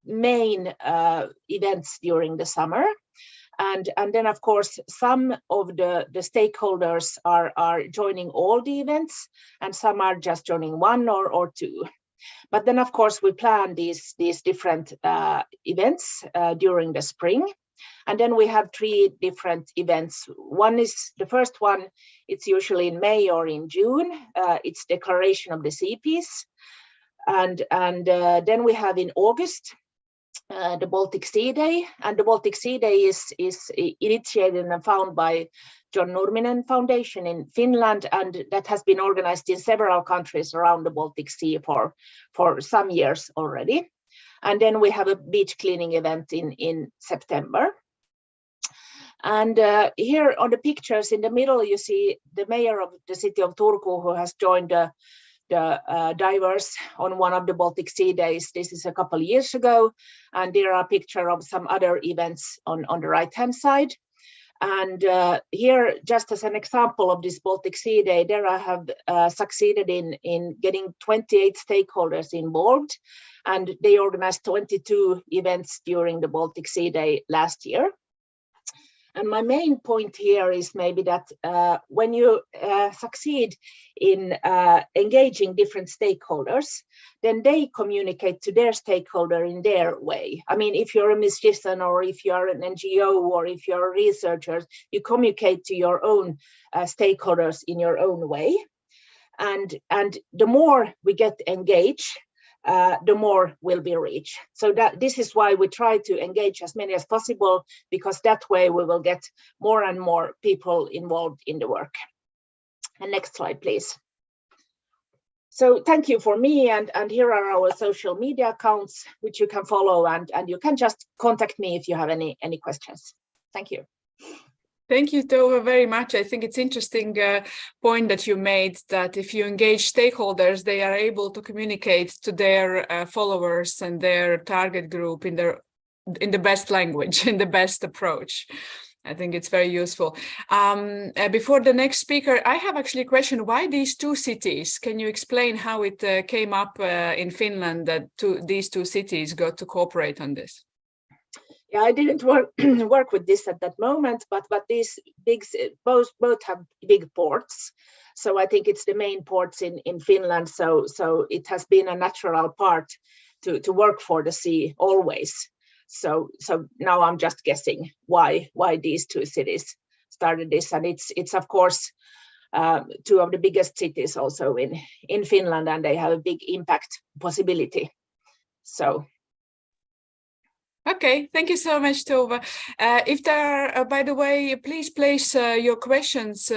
main events during the summer. And then, of course, some of the stakeholders are joining all the events, and some are just joining 1 or 2. But then, of course, we plan these different events during the spring. And then we have 3 different events. The first one, it's usually in May or in June. It's Declaration of the Sea Peace. And then we have in August, the Baltic Sea Day, and the Baltic Sea Day is initiated and founded by John Nurminen Foundation in Finland, and that has been organized in several countries around the Baltic Sea for some years already. And then we have a beach cleaning event in September. And here on the pictures in the middle, you see the mayor of the city of Turku, who has joined the divers on one of the Baltic Sea Days. This is a couple of years ago, and there are a picture of some other events on the right-hand side. And here, just as an example of this Baltic Sea Day, there I have succeeded in getting 28 stakeholders involved, and they organized 22 events during the Baltic Sea Day last year. And my main point here is maybe that when you succeed in engaging different stakeholders, then they communicate to their stakeholder in their way. I mean, if you're a musician or if you're an NGO or if you're a researcher, you communicate to your own stakeholders in your own way. And the more we get engaged, the more will be reached. So that this is why we try to engage as many as possible, because that way we will get more and more people involved in the work. And next slide, please. So thank you for me, and here are our social media accounts, which you can follow, and you can just contact me if you have any questions. Thank you. Thank you, Tove, very much. I think it's interesting point that you made, that if you engage stakeholders, they are able to communicate to their followers and their target group in the best language, in the best approach. I think it's very useful. Before the next speaker, I have actually a question. Why these 2 cities? Can you explain how it came up in Finland that these 2 cities got to cooperate on this? Yeah, I didn't work with this at that moment, but these both have big ports. So I think it's the main ports in Finland. So it has been a natural part to work for the sea always. So now I'm just guessing why these two cities started this, and it's of course two of the biggest cities also in Finland, and they have a big impact possibility. So. Okay, thank you so much, Tove. If there are, by the way, please place your questions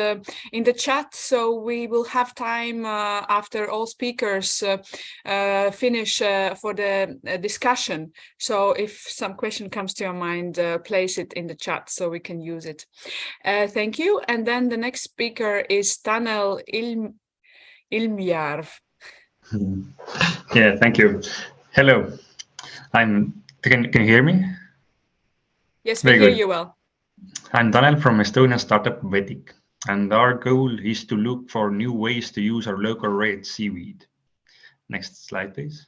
in the chat, so we will have time after all speakers finish for the discussion. So if some question comes to your mind, place it in the chat so we can use it. Thank you. And then the next speaker is Tanel Ilmjärv. Yeah, thank you. Hello, Can you hear me? Yes, we hear you well. I'm Tanel from Estonian startup Vetic, and our goal is to look for new ways to use our local red seaweed. Next slide, please.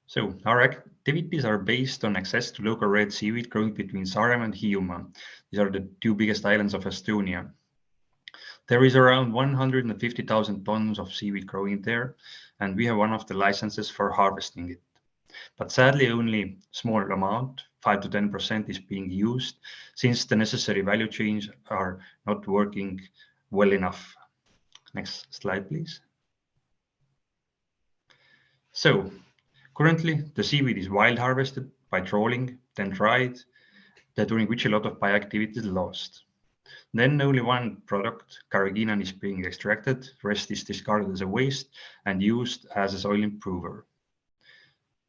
So our activities are based on access to local red seaweed growing between Saaremaa and Hiiumaa. These are the two biggest islands of Estonia. There is around 150,000 tons of seaweed growing there, and we have one of the licenses for harvesting it. But sadly, only a small amount, 5 to 10%, is being used, since the necessary value chains are not working well enough. Next slide, please. So currently, the seaweed is wild harvested by trawling, then dried, during which a lot of bioactivity is lost. Then only one product, carrageenan, is being extracted, the rest is discarded as a waste and used as a soil improver.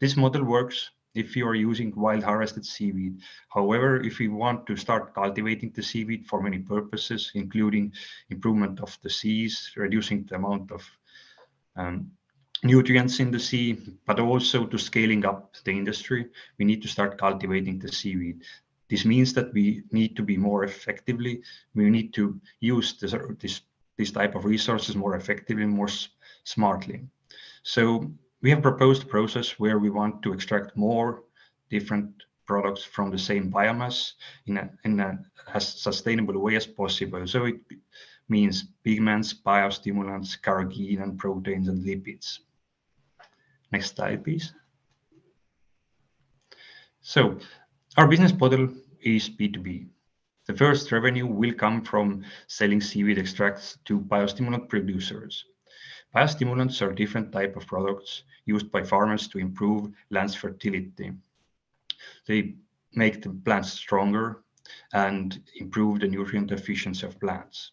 This model works if you are using wild harvested seaweed. However, if you want to start cultivating the seaweed for many purposes, including improvement of the seas, reducing the amount of nutrients in the sea, but also to scaling up the industry, we need to start cultivating the seaweed. This means that we need to be more effectively, we need to use this type of resources more effectively, more smartly. So we have proposed a process where we want to extract more different products from the same biomass in a as sustainable way as possible. So it means pigments, biostimulants, carrageenan, proteins, and lipids. Next slide, please. So our business model is B2B. The first revenue will come from selling seaweed extracts to biostimulant producers. Biostimulants are different type of products used by farmers to improve land's fertility. They make the plants stronger and improve the nutrient efficiency of plants.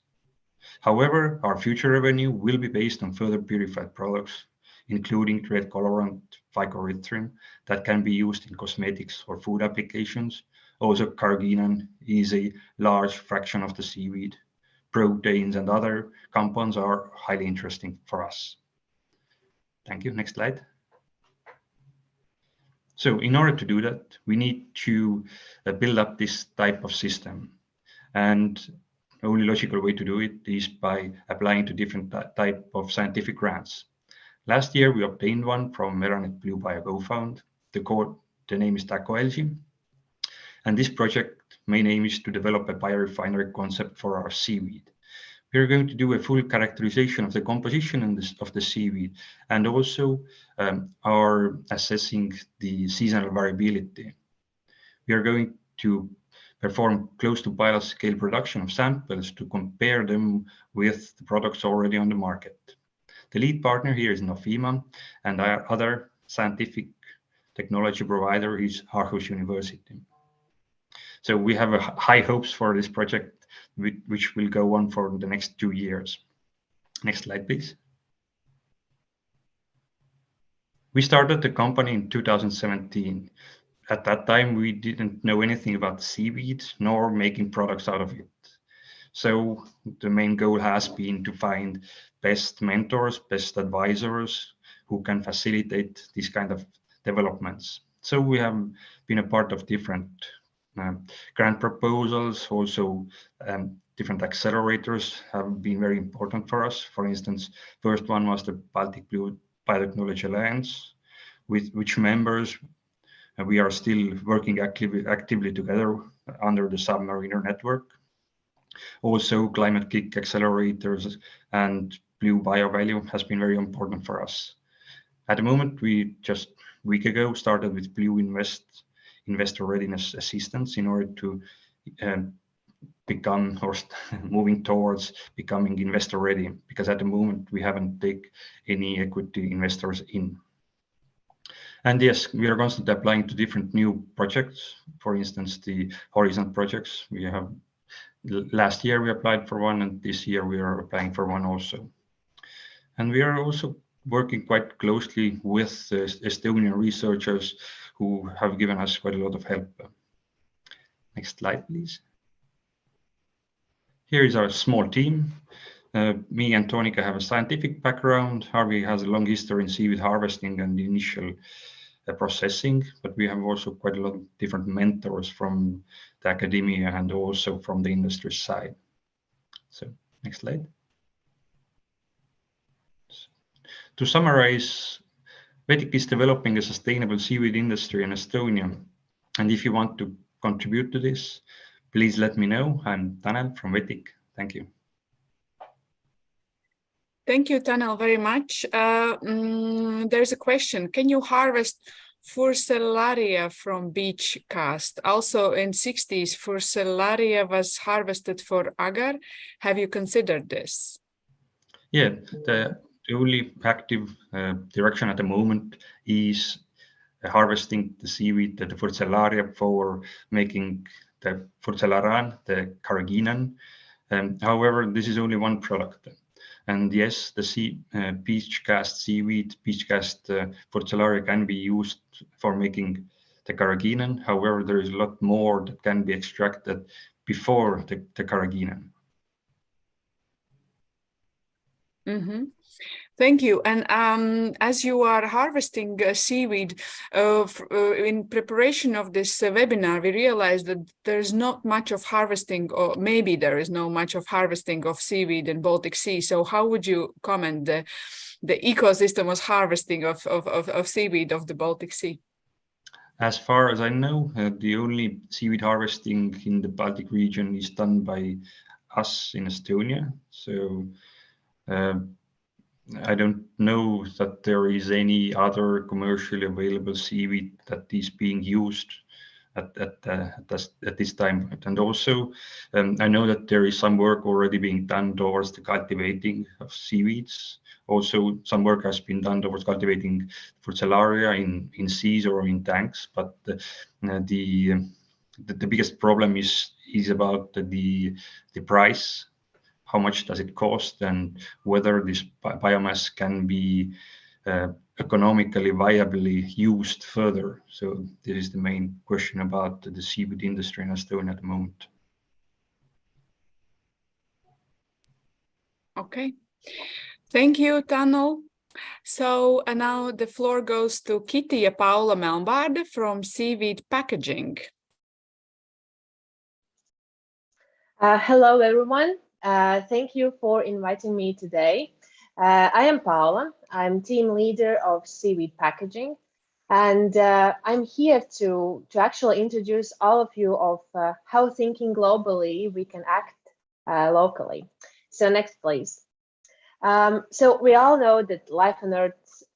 However, our future revenue will be based on further purified products, including red colorant phycoerythrin that can be used in cosmetics or food applications. Also, carrageenan is a large fraction of the seaweed. Proteins and other compounds are highly interesting for us. Thank you. Next slide. So in order to do that, we need to build up this type of system. And the only logical way to do it is by applying to different type of scientific grants. Last year, we obtained one from Meranet Blue Bio Fund. The name is TACO-LG. And this project main aim is to develop a biorefinery concept for our seaweed. We are going to do a full characterization of the composition of the seaweed, and also are assessing the seasonal variability. We are going to perform close to pilot scale production of samples to compare them with the products already on the market. The lead partner here is Nofima, and our other scientific technology provider is Aarhus University. So we have high hopes for this project, which will go on for the next 2 years. Next slide, please. We started the company in 2017. At that time, we didn't know anything about seaweed, nor making products out of it. So the main goal has been to find best mentors, best advisors who can facilitate these kind of developments. So we have been a part of different grant proposals, also different accelerators have been very important for us. For instance, first one was the Baltic Blue Biotechnology Alliance, with which members we are still working actively together under the Submariner network. Also, Climate Kick accelerators and Blue BioValue has been very important for us. At the moment, we just week ago, started with Blue Investor Readiness Assistance in order to become or moving towards becoming investor ready, because at the moment we haven't taken any equity investors in. And yes, we are constantly applying to different new projects. For instance, the Horizon projects. We have last year we applied for one, and this year we are applying for one also. And we are also working quite closely with Estonian researchers who have given us quite a lot of help. Next slide, please. Here is our small team. Me and Tonika have a scientific background. Harvey has a long history in seaweed harvesting and initial processing, but we have also quite a lot of different mentors from the academia and also from the industry side. So next slide. To summarize, Vetic is developing a sustainable seaweed industry in Estonia. And if you want to contribute to this, please let me know. I'm Tanel from Vetic. Thank you. Thank you, Tanel, very much. There's a question. Can you harvest Furcellaria from beach cast? Also in 60s, Furcellaria was harvested for agar. Have you considered this? Yeah, the only active direction at the moment is harvesting the seaweed, the Furcellaria, for making the Furcellaran, the carrageenan. However, this is only one product. And yes, the beach cast seaweed, beach cast Furcellaria can be used for making the carrageenan. However, there is a lot more that can be extracted before the carrageenan. Mm-hmm. Thank you. And as you are harvesting seaweed, in preparation of this webinar, we realized that there's not much of harvesting, or maybe there is no much of harvesting of seaweed in Baltic Sea. So how would you comment the ecosystem of harvesting of seaweed of the Baltic Sea? As far as I know, the only seaweed harvesting in the Baltic region is done by us in Estonia. So I don't know that there is any other commercially available seaweed that is being used at this time. And also, I know that there is some work already being done towards the cultivating of seaweeds. Also, some work has been done towards cultivating Furcellaria in seas or in tanks. But the biggest problem is about the price. How much does it cost, and whether this biomass can be economically viably used further. So this is the main question about the seaweed industry in Estonia at the moment. Okay, thank you, Tanel. So now the floor goes to Kitty ja Paula Melmbarde from Seaweed Packaging. Hello, everyone. Thank you for inviting me today. I am Paula. I'm team leader of Seaweed Packaging, and I'm here to actually introduce all of you of how thinking globally we can act locally. So next, please. So we all know that life on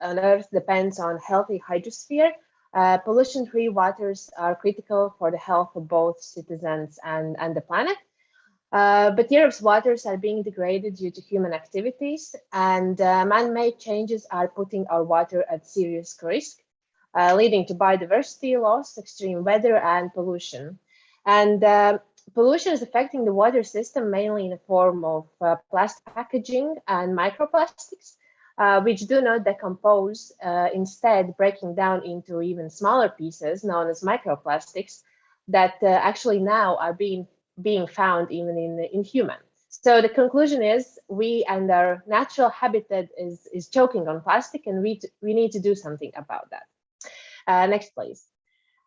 Earth depends on healthy hydrosphere. Pollution-free waters are critical for the health of both citizens and the planet. But Europe's waters are being degraded due to human activities, and man-made changes are putting our water at serious risk, leading to biodiversity loss, extreme weather, and pollution. And pollution is affecting the water system mainly in the form of plastic packaging and microplastics, which do not decompose, instead breaking down into even smaller pieces known as microplastics that actually now are being found even in humans. So the conclusion is we and our natural habitat is choking on plastic, and we need to do something about that. Next, please.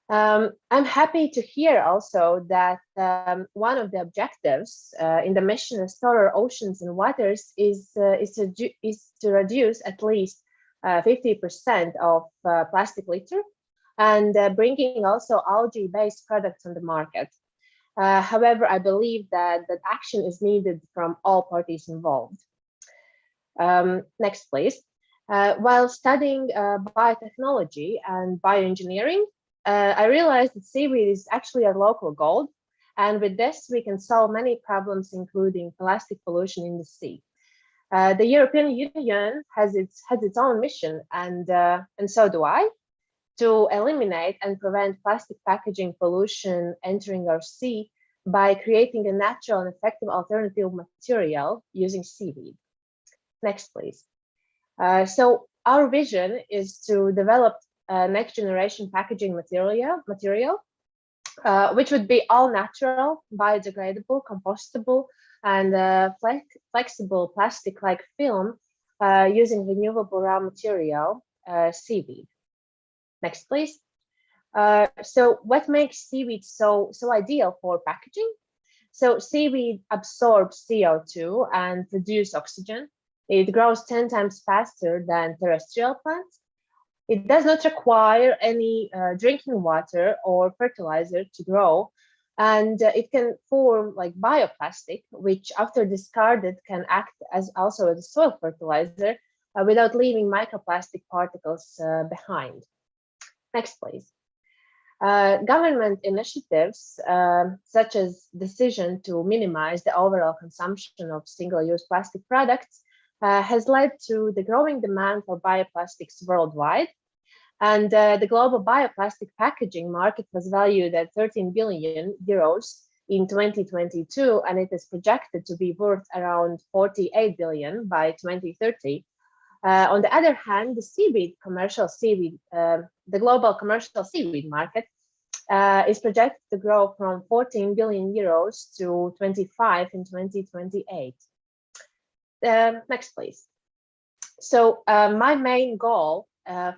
I'm happy to hear also that one of the objectives in the mission Restore Oceans and Waters is to reduce at least 50% of plastic litter, and bringing also algae-based products on the market. However, I believe that action is needed from all parties involved. Next, please. While studying biotechnology and bioengineering, I realized that seaweed is actually a local gold. And with this, we can solve many problems, including plastic pollution in the sea. The European Union has its own mission, and so do I, to eliminate and prevent plastic packaging pollution entering our sea by creating a natural and effective alternative material using seaweed. Next, please. So our vision is to develop next generation packaging material, which would be all natural, biodegradable, compostable, and flexible plastic-like film using renewable raw material, seaweed. Next, please. So what makes seaweed so ideal for packaging? So seaweed absorbs CO2 and produces oxygen. It grows 10 times faster than terrestrial plants. It does not require any drinking water or fertilizer to grow, and it can form like bioplastic, which after discarded can act as also as a soil fertilizer without leaving microplastic particles behind. Next, please. Government initiatives, such as decision to minimize the overall consumption of single-use plastic products, has led to the growing demand for bioplastics worldwide. And the global bioplastic packaging market was valued at 13 billion euros in 2022, and it is projected to be worth around 48 billion by 2030. On the other hand, the global commercial seaweed market is projected to grow from 14 billion euros to 25 in 2028. Next, please. So my main goal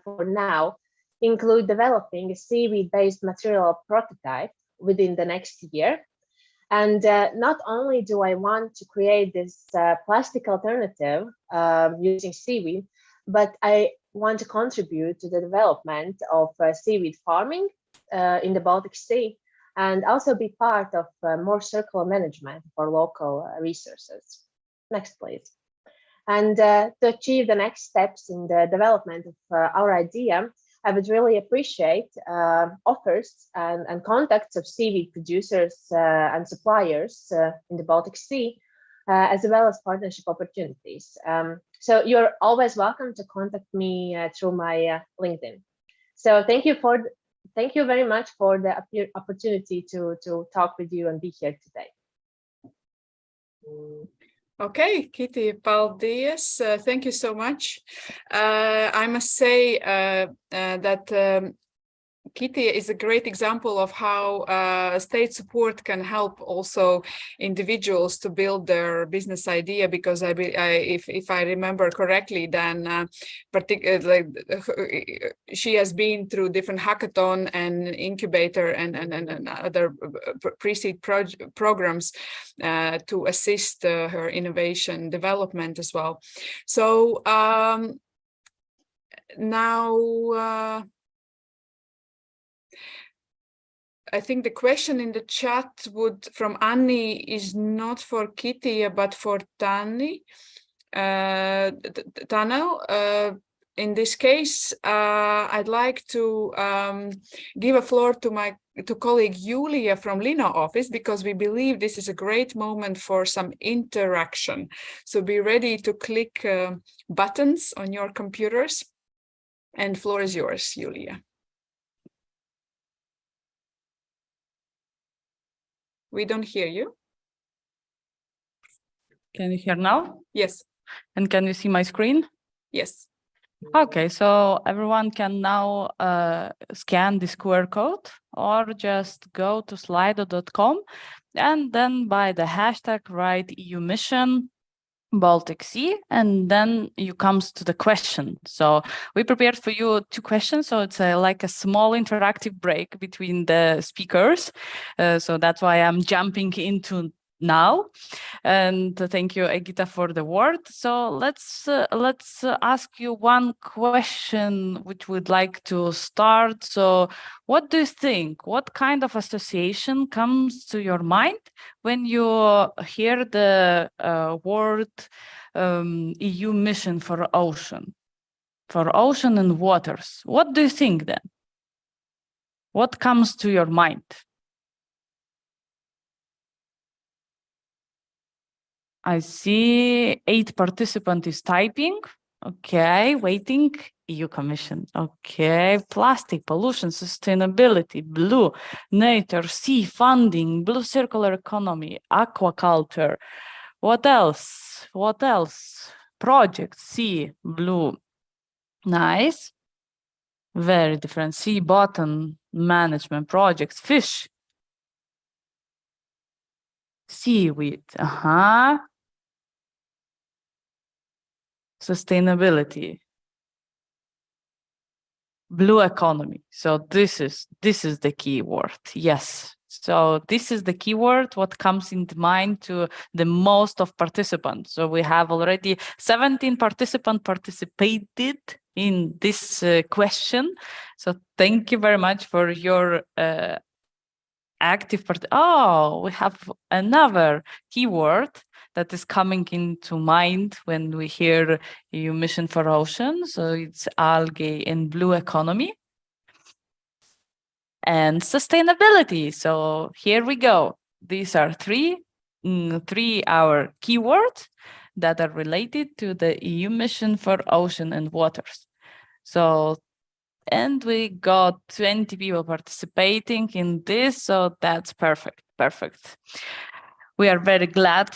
for now include developing a seaweed-based material prototype within the next year. And not only do I want to create this plastic alternative using seaweed, but I want to contribute to the development of seaweed farming in the Baltic Sea, and also be part of more circular management for local resources. Next, please. And to achieve the next steps in the development of our idea, I would really appreciate offers and contacts of seaweed producers and suppliers in the Baltic Sea, as well as partnership opportunities. So you're always welcome to contact me through my LinkedIn. So thank you very much for the opportunity to talk with you and be here today. Okay, Kitty, paldies. Thank you so much. I must say that Kitty is a great example of how state support can help also individuals to build their business idea, because if I remember correctly, then particularly she has been through different hackathon and incubator and other pre-seed programs to assist her innovation development as well. So now I think the question in the chat from Annie is not for Kitty, but for Tanel. In this case, I'd like to give a floor to colleague Julia from Lino office, because we believe this is a great moment for some interaction. So be ready to click buttons on your computers, and floor is yours, Julia. We don't hear you. Can you hear now? Yes. And can you see my screen? Yes. Okay, so everyone can now scan this QR code, or just go to slido.com and then by the hashtag write EU mission Baltic Sea, and then you comes to the question. So we prepared for you 2 questions, so it's like a small interactive break between the speakers. So that's why I'm jumping into now. And thank you, Egita, for the word. So let's ask you one question, which we'd like to start. So what do you think? What kind of association comes to your mind when you hear the word EU mission for ocean? for ocean and waters. What do you think then? What comes to your mind? I see 8 participants is typing. Okay, waiting. EU Commission. Okay, plastic, pollution, sustainability, blue, nature, sea, funding, blue circular economy, aquaculture. What else? What else? Project, sea, blue. Nice. Very different. Sea bottom management projects, fish. Seaweed. Sustainability. Blue economy. So this is the key word. Yes. So this is the keyword, what comes into mind to the most of participants. So we have already 17 participants participated in this question. So thank you very much for your active part. Oh, we have another keyword that is coming into mind when we hear EU Mission for Ocean. So it's algae and blue economy and sustainability. So here we go. These are three our keywords that are related to the EU Mission for Ocean and Waters. So, and we got 20 people participating in this, so that's perfect, perfect. We are very glad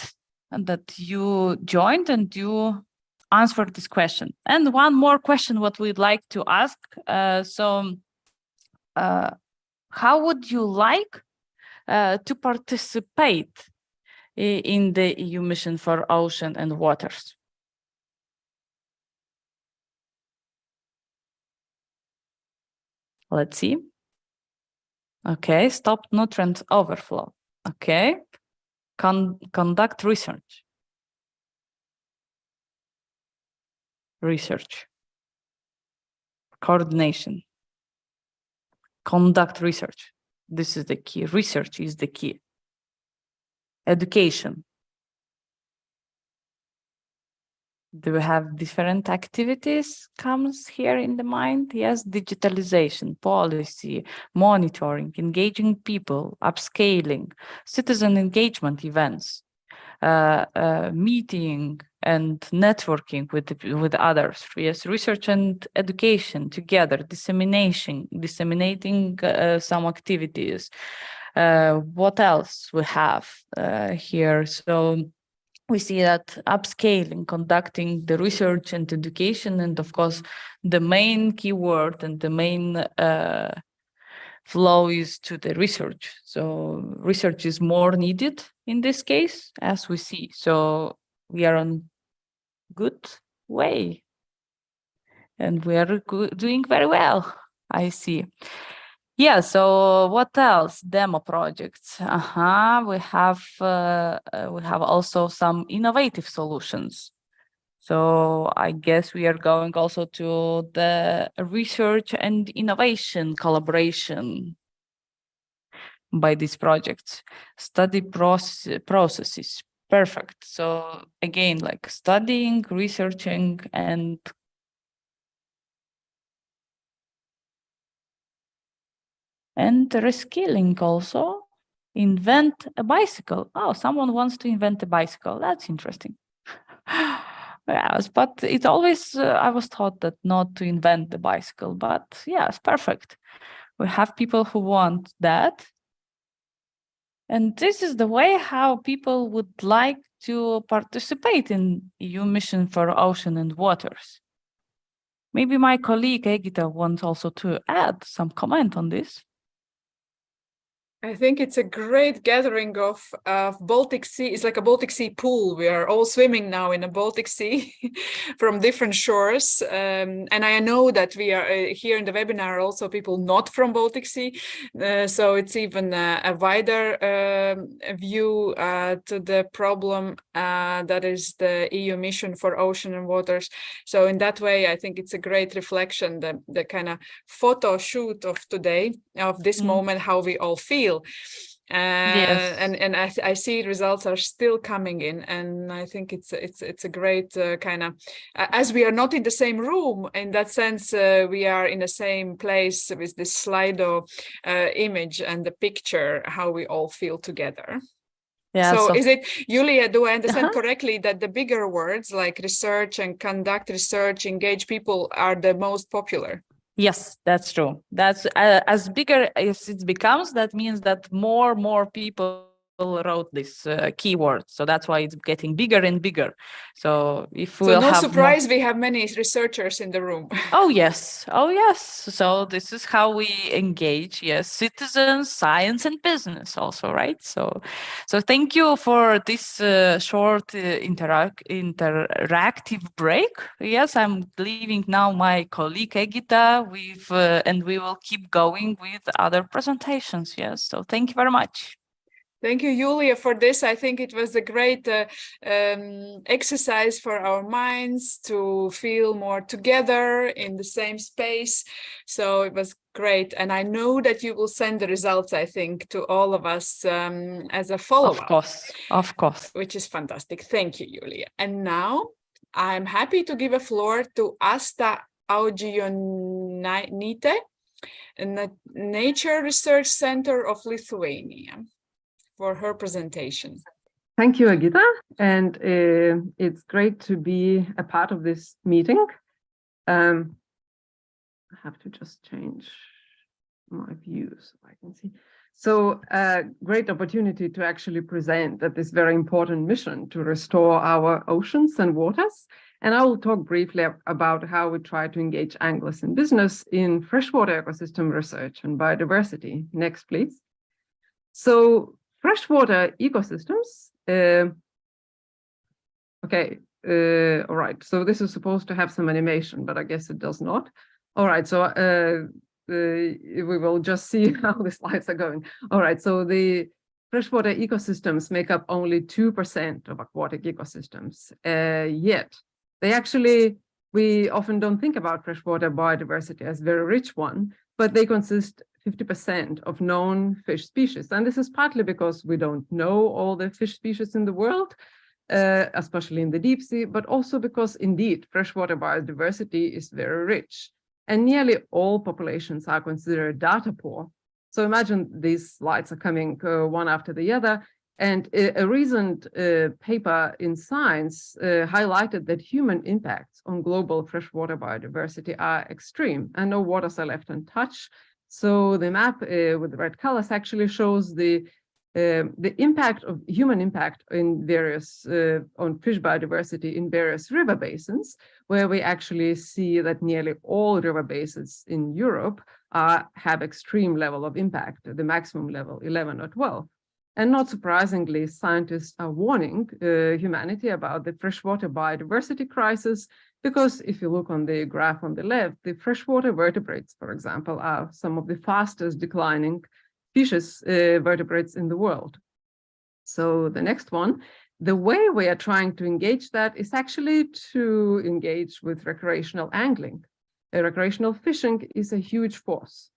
that you joined and you answered this question. And one more question, what we'd like to ask. How would you like to participate in the EU Mission for Ocean and Waters? Let's see. Okay, stop nutrient overflow. Okay. Conduct research. Research. Coordination. Conduct research. This is the key. Research is the key. Education. Do we have different activities comes here in the mind? Yes, digitalization, policy, monitoring, engaging people, upscaling, citizen engagement events, meeting and networking with others. Yes, research and education together, disseminating some activities. What else we have here? So we see that upscaling, conducting the research and education, and of course, the main keyword and the main flow is to the research. So research is more needed in this case, as we see. So we are on good way, and we are doing very well, I see. Yeah, so what else? Demo projects. We have also some innovative solutions. So I guess we are going also to the research and innovation collaboration by these projects. Study processes. Perfect. So again, like studying, researching, and reskilling also. Invent a bicycle. Oh, someone wants to invent a bicycle. That's interesting. Yes, but it always, I was taught that not to invent the bicycle, but yes, perfect. We have people who want that. And this is the way how people would like to participate in EU Mission for Ocean and Waters. Maybe my colleague Egita wants also to add some comment on this. I think it's a great gathering of Baltic Sea. It's like a Baltic Sea pool. We are all swimming now in a Baltic Sea from different shores. And I know that we are here in the webinar also people not from Baltic Sea. So it's even a wider view to the problem that is the EU Mission for Ocean and Waters. So in that way, I think it's a great reflection, the kind of photo shoot of today, of this moment, how we all feel. Yes. And I see results are still coming in, and I think it's a great kind of, as we are not in the same room in that sense, we are in the same place with this Slido image and the picture, how we all feel together. Yeah, so is it, Julia, do I understand Uh-huh. correctly that the bigger words like research and conduct research, engage people are the most popular? Yes, that's true. That's as bigger as it becomes, that means that more people wrote this keyword. So that's why it's getting bigger and bigger. So if So we'll no have surprise, we have many researchers in the room. Oh yes. So this is how we engage, yes, citizens, science, and business also, right? So thank you for this short interactive break. Yes, I'm leaving now my colleague Egita with, and we will keep going with other presentations. Yes. So thank you very much. Thank you, Julia, for this. I think it was a great exercise for our minds to feel more together in the same space. So it was great. And I know that you will send the results, I think, to all of us as a follow-up. Of course. Which is fantastic. Thank you, Julia. And now I'm happy to give a floor to Asta Augionite in the Nature Research Center of Lithuania, for her presentation. Thank you, Agita, and it's great to be a part of this meeting. I have to just change my view so I can see. So great opportunity to actually present at this very important mission to restore our oceans and waters. And I will talk briefly about how we try to engage anglers in business in freshwater ecosystem research and biodiversity. Next, please. So freshwater ecosystems, all right, so this is supposed to have some animation, but I guess it does not. All right, so we will just see how the slides are going. All right, so the freshwater ecosystems make up only 2% of aquatic ecosystems, yet they actually, we often don't think about freshwater biodiversity as a very rich one, but they consist 50% of known fish species. And this is partly because we don't know all the fish species in the world, especially in the deep sea, but also because indeed freshwater biodiversity is very rich. And nearly all populations are considered data poor. So imagine these slides are coming one after the other. And a recent paper in Science highlighted that human impacts on global freshwater biodiversity are extreme and no waters are left untouched. So the map with the red colors actually shows the impact of human impact in various on fish biodiversity in various river basins, where we actually see that nearly all river basins in Europe have extreme level of impact, the maximum level 11 or 12. And not surprisingly, scientists are warning humanity about the freshwater biodiversity crisis, because if you look on the graph on the left, the freshwater vertebrates, for example, are some of the fastest declining species vertebrates in the world. So the next one, the way we are trying to engage that is actually to engage with recreational angling. Recreational fishing is a huge force.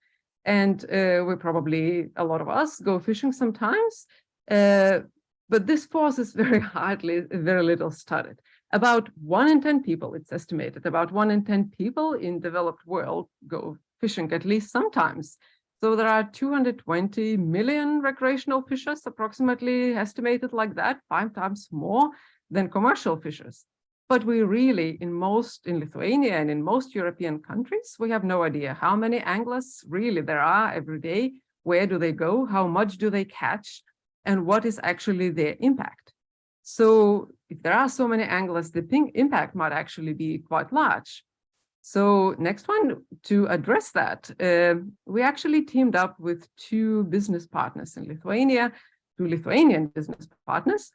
And we probably, a lot of us go fishing sometimes, but this force is very little studied. About 1 in 10 people, it's estimated, about 1 in 10 people in developed world go fishing at least sometimes. So there are 220 million recreational fishers, approximately estimated like that, 5 times more than commercial fishers. But we really, in Lithuania and in most European countries, we have no idea how many anglers really there are every day, where do they go, how much do they catch, and what is actually their impact. So if there are so many anglers, the impact might actually be quite large. So next one, to address that, we actually teamed up with 2 business partners in Lithuania, 2 Lithuanian business partners,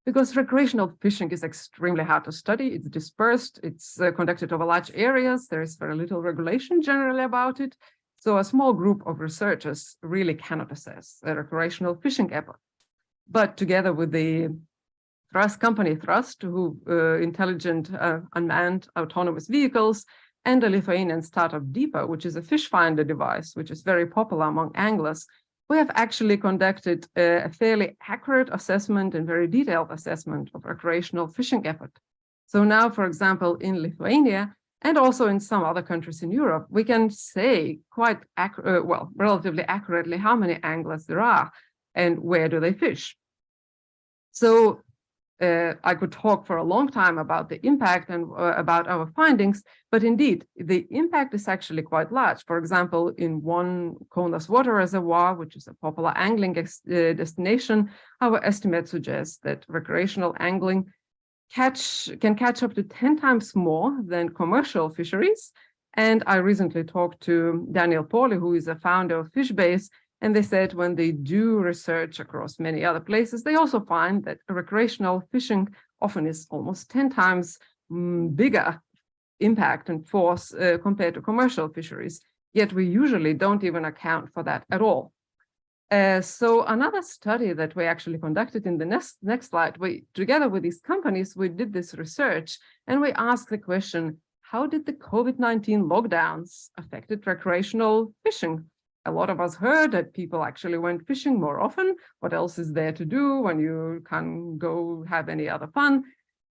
because recreational fishing is extremely hard to study. It's dispersed, it's conducted over large areas, there is very little regulation generally about it. So a small group of researchers really cannot assess a recreational fishing effort. But together with the company Thrust, who intelligent unmanned autonomous vehicles, and a Lithuanian startup Deepa, which is a fish finder device, which is very popular among anglers, we have actually conducted a fairly accurate assessment and very detailed assessment of recreational fishing effort. So now, for example, in Lithuania and also in some other countries in Europe, we can say quite relatively accurately how many anglers there are and where do they fish. So I could talk for a long time about the impact and about our findings, but indeed, the impact is actually quite large. For example, in one Kaunas water reservoir, which is a popular angling destination, our estimates suggest that recreational angling can catch up to 10 times more than commercial fisheries. And I recently talked to Daniel Pauly, who is a founder of Fishbase, and they said when they do research across many other places, they also find that recreational fishing often is almost 10 times bigger impact and force compared to commercial fisheries. Yet we usually don't even account for that at all. So another study that we actually conducted in the next slide, together with these companies, we did this research and we asked the question, how did the COVID-19 lockdowns affected recreational fishing? A lot of us heard that people actually went fishing more often. What else is there to do when you can't go have any other fun?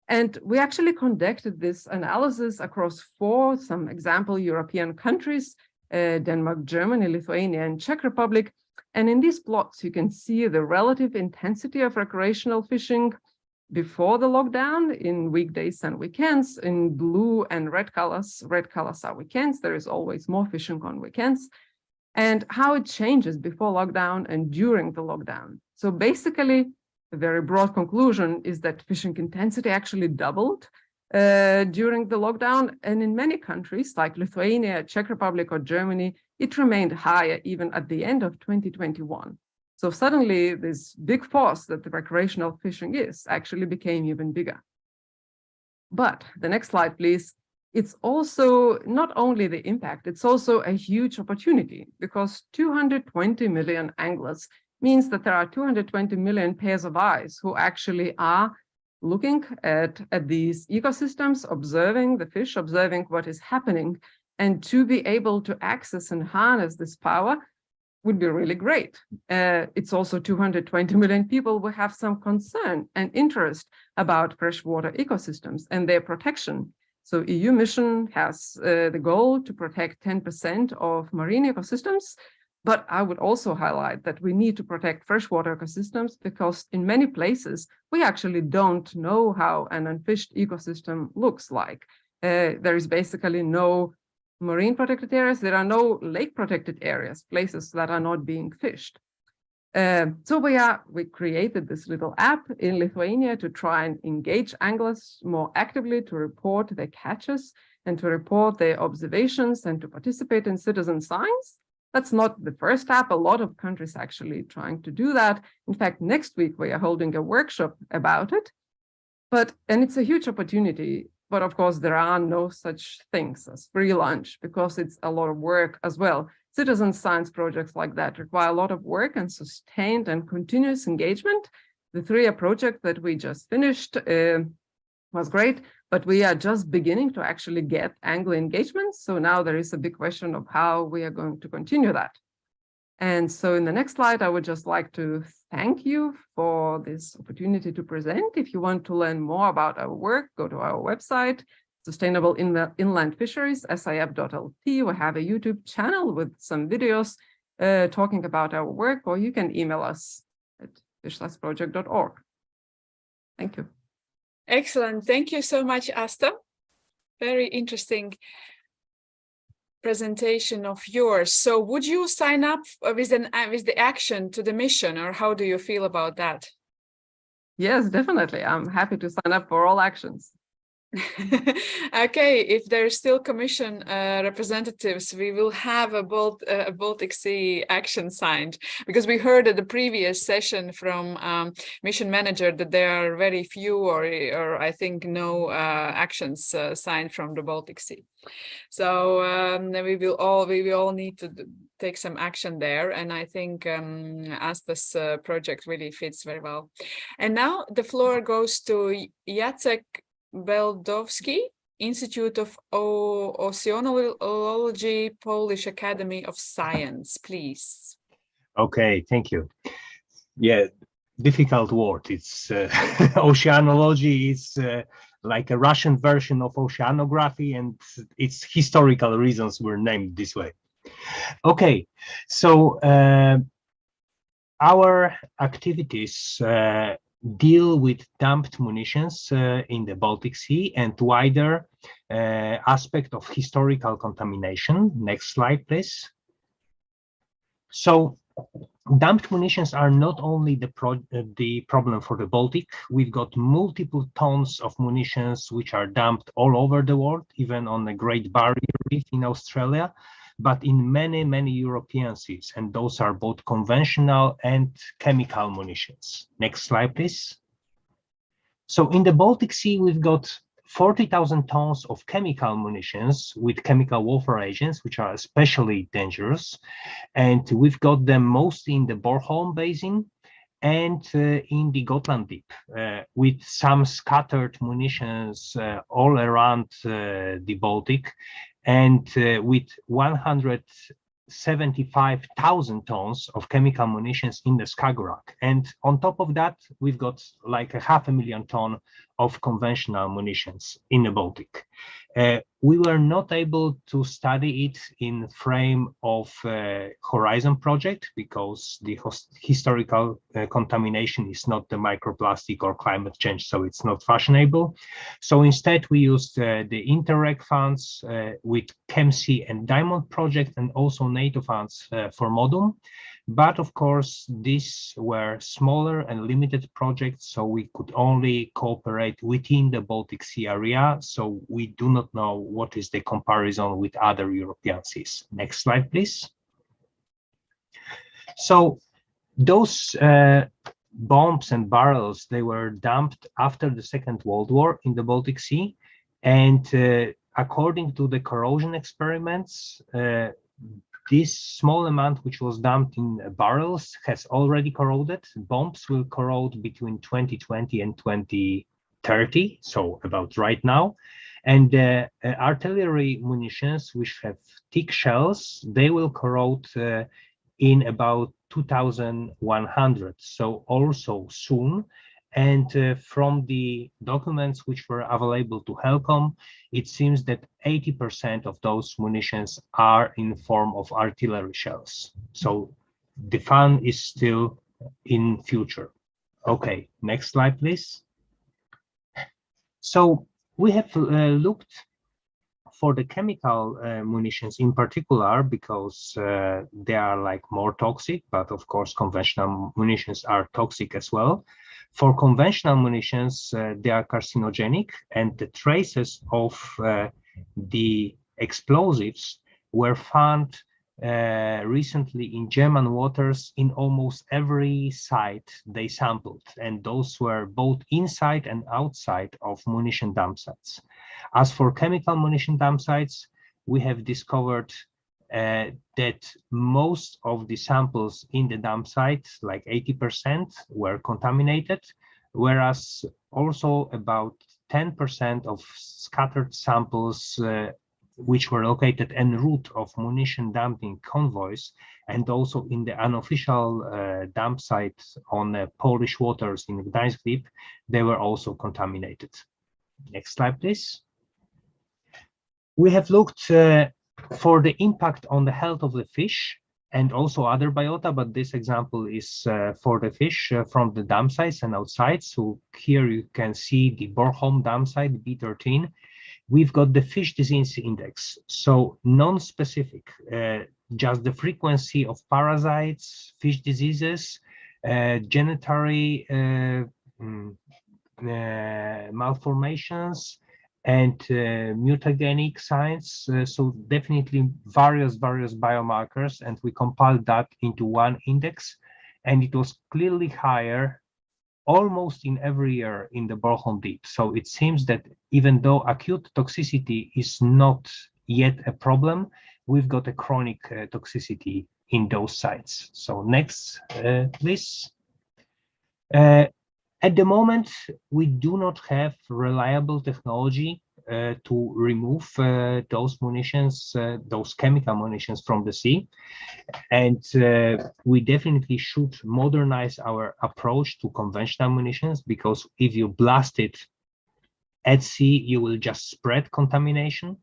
And we actually conducted this analysis across some example European countries, Denmark, Germany, Lithuania, and Czech Republic. And in these plots, you can see the relative intensity of recreational fishing before the lockdown in weekdays and weekends. In blue and red colors are weekends. There is always more fishing on weekends. And how it changes before lockdown and during the lockdown. So basically, a very broad conclusion is that fishing intensity actually doubled during the lockdown. And in many countries like Lithuania, Czech Republic, or Germany, it remained higher even at the end of 2021. So suddenly this big force that the recreational fishing is actually became even bigger. But the next slide, please. It's also not only the impact, it's also a huge opportunity because 220 million anglers means that there are 220 million pairs of eyes who actually are looking at these ecosystems, observing the fish, observing what is happening, and to be able to access and harness this power would be really great. It's also 220 million people who have some concern and interest about freshwater ecosystems and their protection. So EU mission has the goal to protect 10% of marine ecosystems, but I would also highlight that we need to protect freshwater ecosystems because in many places, we actually don't know how an unfished ecosystem looks like. There is basically no marine protected areas, there are no lake protected areas, places that are not being fished. So we created this little app in Lithuania to try and engage anglers more actively to report their catches and to report their observations and to participate in citizen science. That's not the first app. A lot of countries actually trying to do that. In fact, next week we are holding a workshop about it. And it's a huge opportunity. But of course, there are no such things as free lunch because it's a lot of work as well. Citizen science projects like that require a lot of work and sustained and continuous engagement. The 3-year project that we just finished was great, but we are just beginning to actually get angler engagement. So now there is a big question of how we are going to continue that. And so in the next slide, I would just like to thank you for this opportunity to present. If you want to learn more about our work, go to our website, Sustainable Inland Fisheries, SIF.lt. We have a YouTube channel with some videos talking about our work, or you can email us at fishlassproject.org. Thank you. Excellent. Thank you so much, Asta. Very interesting presentation of yours. So would you sign up with the action to the mission, or how do you feel about that? Yes, definitely. I'm happy to sign up for all actions. Okay, if there's still Commission representatives, we will have a Baltic Sea action signed, because we heard at the previous session from mission manager that there are very few or I think no actions signed from the Baltic Sea. So we will all need to take some action there, and I think Asta's project really fits very well. And now the floor goes to Jacek Beldowski, Institute of Oceanology, Polish Academy of Science, please. Okay, thank you. Yeah, difficult word. It's oceanology is like a Russian version of oceanography, and its historical reasons were named this way. Okay, so our activities deal with dumped munitions in the Baltic Sea and wider aspect of historical contamination. Next slide, please. So dumped munitions are not only the problem for the Baltic. We've got multiple tons of munitions which are dumped all over the world, even on the Great Barrier Reef in Australia, but in many, many European seas, and those are both conventional and chemical munitions. Next slide, please. So in the Baltic Sea, we've got 40,000 tons of chemical munitions with chemical warfare agents, which are especially dangerous. And we've got them mostly in the Bornholm Basin and in the Gotland Deep, with some scattered munitions all around the Baltic, and with 175,000 tons of chemical munitions in the Skagerrak. And on top of that, we've got like 500,000 tons of conventional munitions in the Baltic. We were not able to study it in frame of Horizon project because the historical contamination is not the microplastic or climate change, so it's not fashionable. So instead we used the Interreg funds with ChemSea and Diamond project, and also NATO funds for Modum. But of course, these were smaller and limited projects, so we could only cooperate within the Baltic Sea area. So we do not know what is the comparison with other European seas. Next slide, please. So those bombs and barrels, they were dumped after the Second World War in the Baltic Sea. And according to the corrosion experiments, this small amount which was dumped in barrels has already corroded. Bombs will corrode between 2020 and 2030, so about right now. And artillery munitions, which have thick shells, they will corrode in about 2100, so also soon. And from the documents which were available to HELCOM, it seems that 80% of those munitions are in form of artillery shells. So the fun is still in future. Okay, next slide, please. So we have looked for the chemical munitions in particular because they are like more toxic, but of course conventional munitions are toxic as well. For conventional munitions, they are carcinogenic, and the traces of the explosives were found recently in German waters in almost every site they sampled, and those were both inside and outside of munition dump sites. As for chemical munition dump sites, we have discovered that most of the samples in the dump site, like 80%, were contaminated, whereas also about 10% of scattered samples which were located en route of munition dumping convoys, and also in the unofficial dump site on Polish waters in Gdańsk Deep, they were also contaminated. Next slide, please. We have looked for the impact on the health of the fish and also other biota, but this example is for the fish from the dump sites and outside. So here you can see the Bornholm dump site, B13. We've got the fish disease index, so non-specific, just the frequency of parasites, fish diseases, genitary malformations, and mutagenic signs, so definitely various biomarkers, and we compiled that into one index, and it was clearly higher almost in every year in the Bornholm Deep. So it seems that even though acute toxicity is not yet a problem, we've got a chronic toxicity in those sites. So next, please. At the moment, we do not have reliable technology to remove those munitions, those chemical munitions from the sea. And we definitely should modernize our approach to conventional munitions, because if you blast it at sea, you will just spread contamination.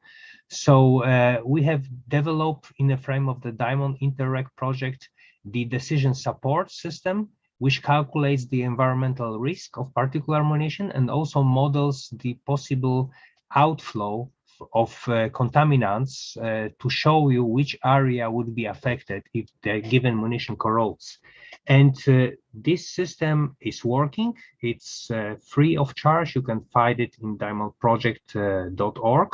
So we have developed, in the frame of the Diamond Interreg project, the decision support system, which calculates the environmental risk of particular munition and also models the possible outflow of contaminants to show you which area would be affected if the given munition corrodes. And this system is working. It's free of charge. You can find it in diamondproject.org.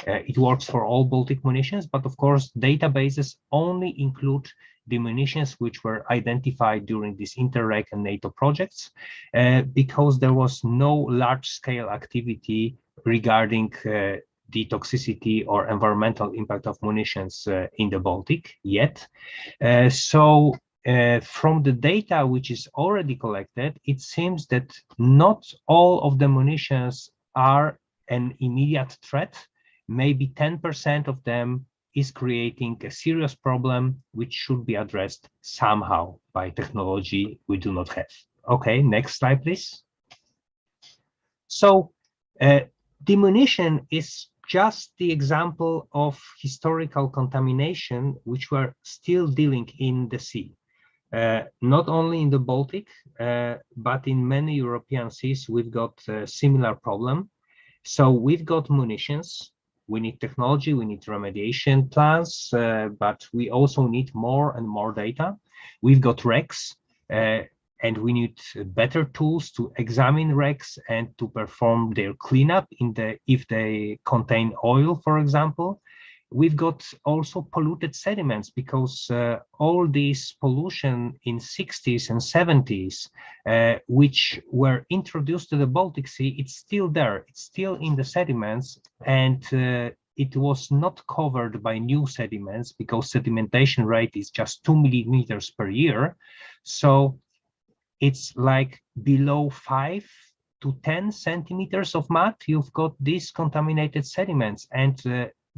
It works for all Baltic munitions, but of course, databases only include the munitions which were identified during this Interreg and NATO projects, because there was no large-scale activity regarding the toxicity or environmental impact of munitions in the Baltic yet. So from the data which is already collected, it seems that not all of the munitions are an immediate threat. Maybe 10% of them is creating a serious problem which should be addressed somehow by technology we do not have. Okay, next slide, please. So the munition is just the example of historical contamination which we're still dealing in the sea. Not only in the Baltic, but in many European seas, we've got a similar problem. So we've got munitions. We need technology, we need remediation plans, but we also need more and more data. We've got wrecks, and we need better tools to examine wrecks and to perform their cleanup if they contain oil, for example. We've got also polluted sediments, because all this pollution in 60s and 70s, which were introduced to the Baltic Sea, it's still there. It's still in the sediments, and it was not covered by new sediments because sedimentation rate is just 2 millimeters per year. So it's like below 5 to 10 centimeters of mud, you've got these contaminated sediments, and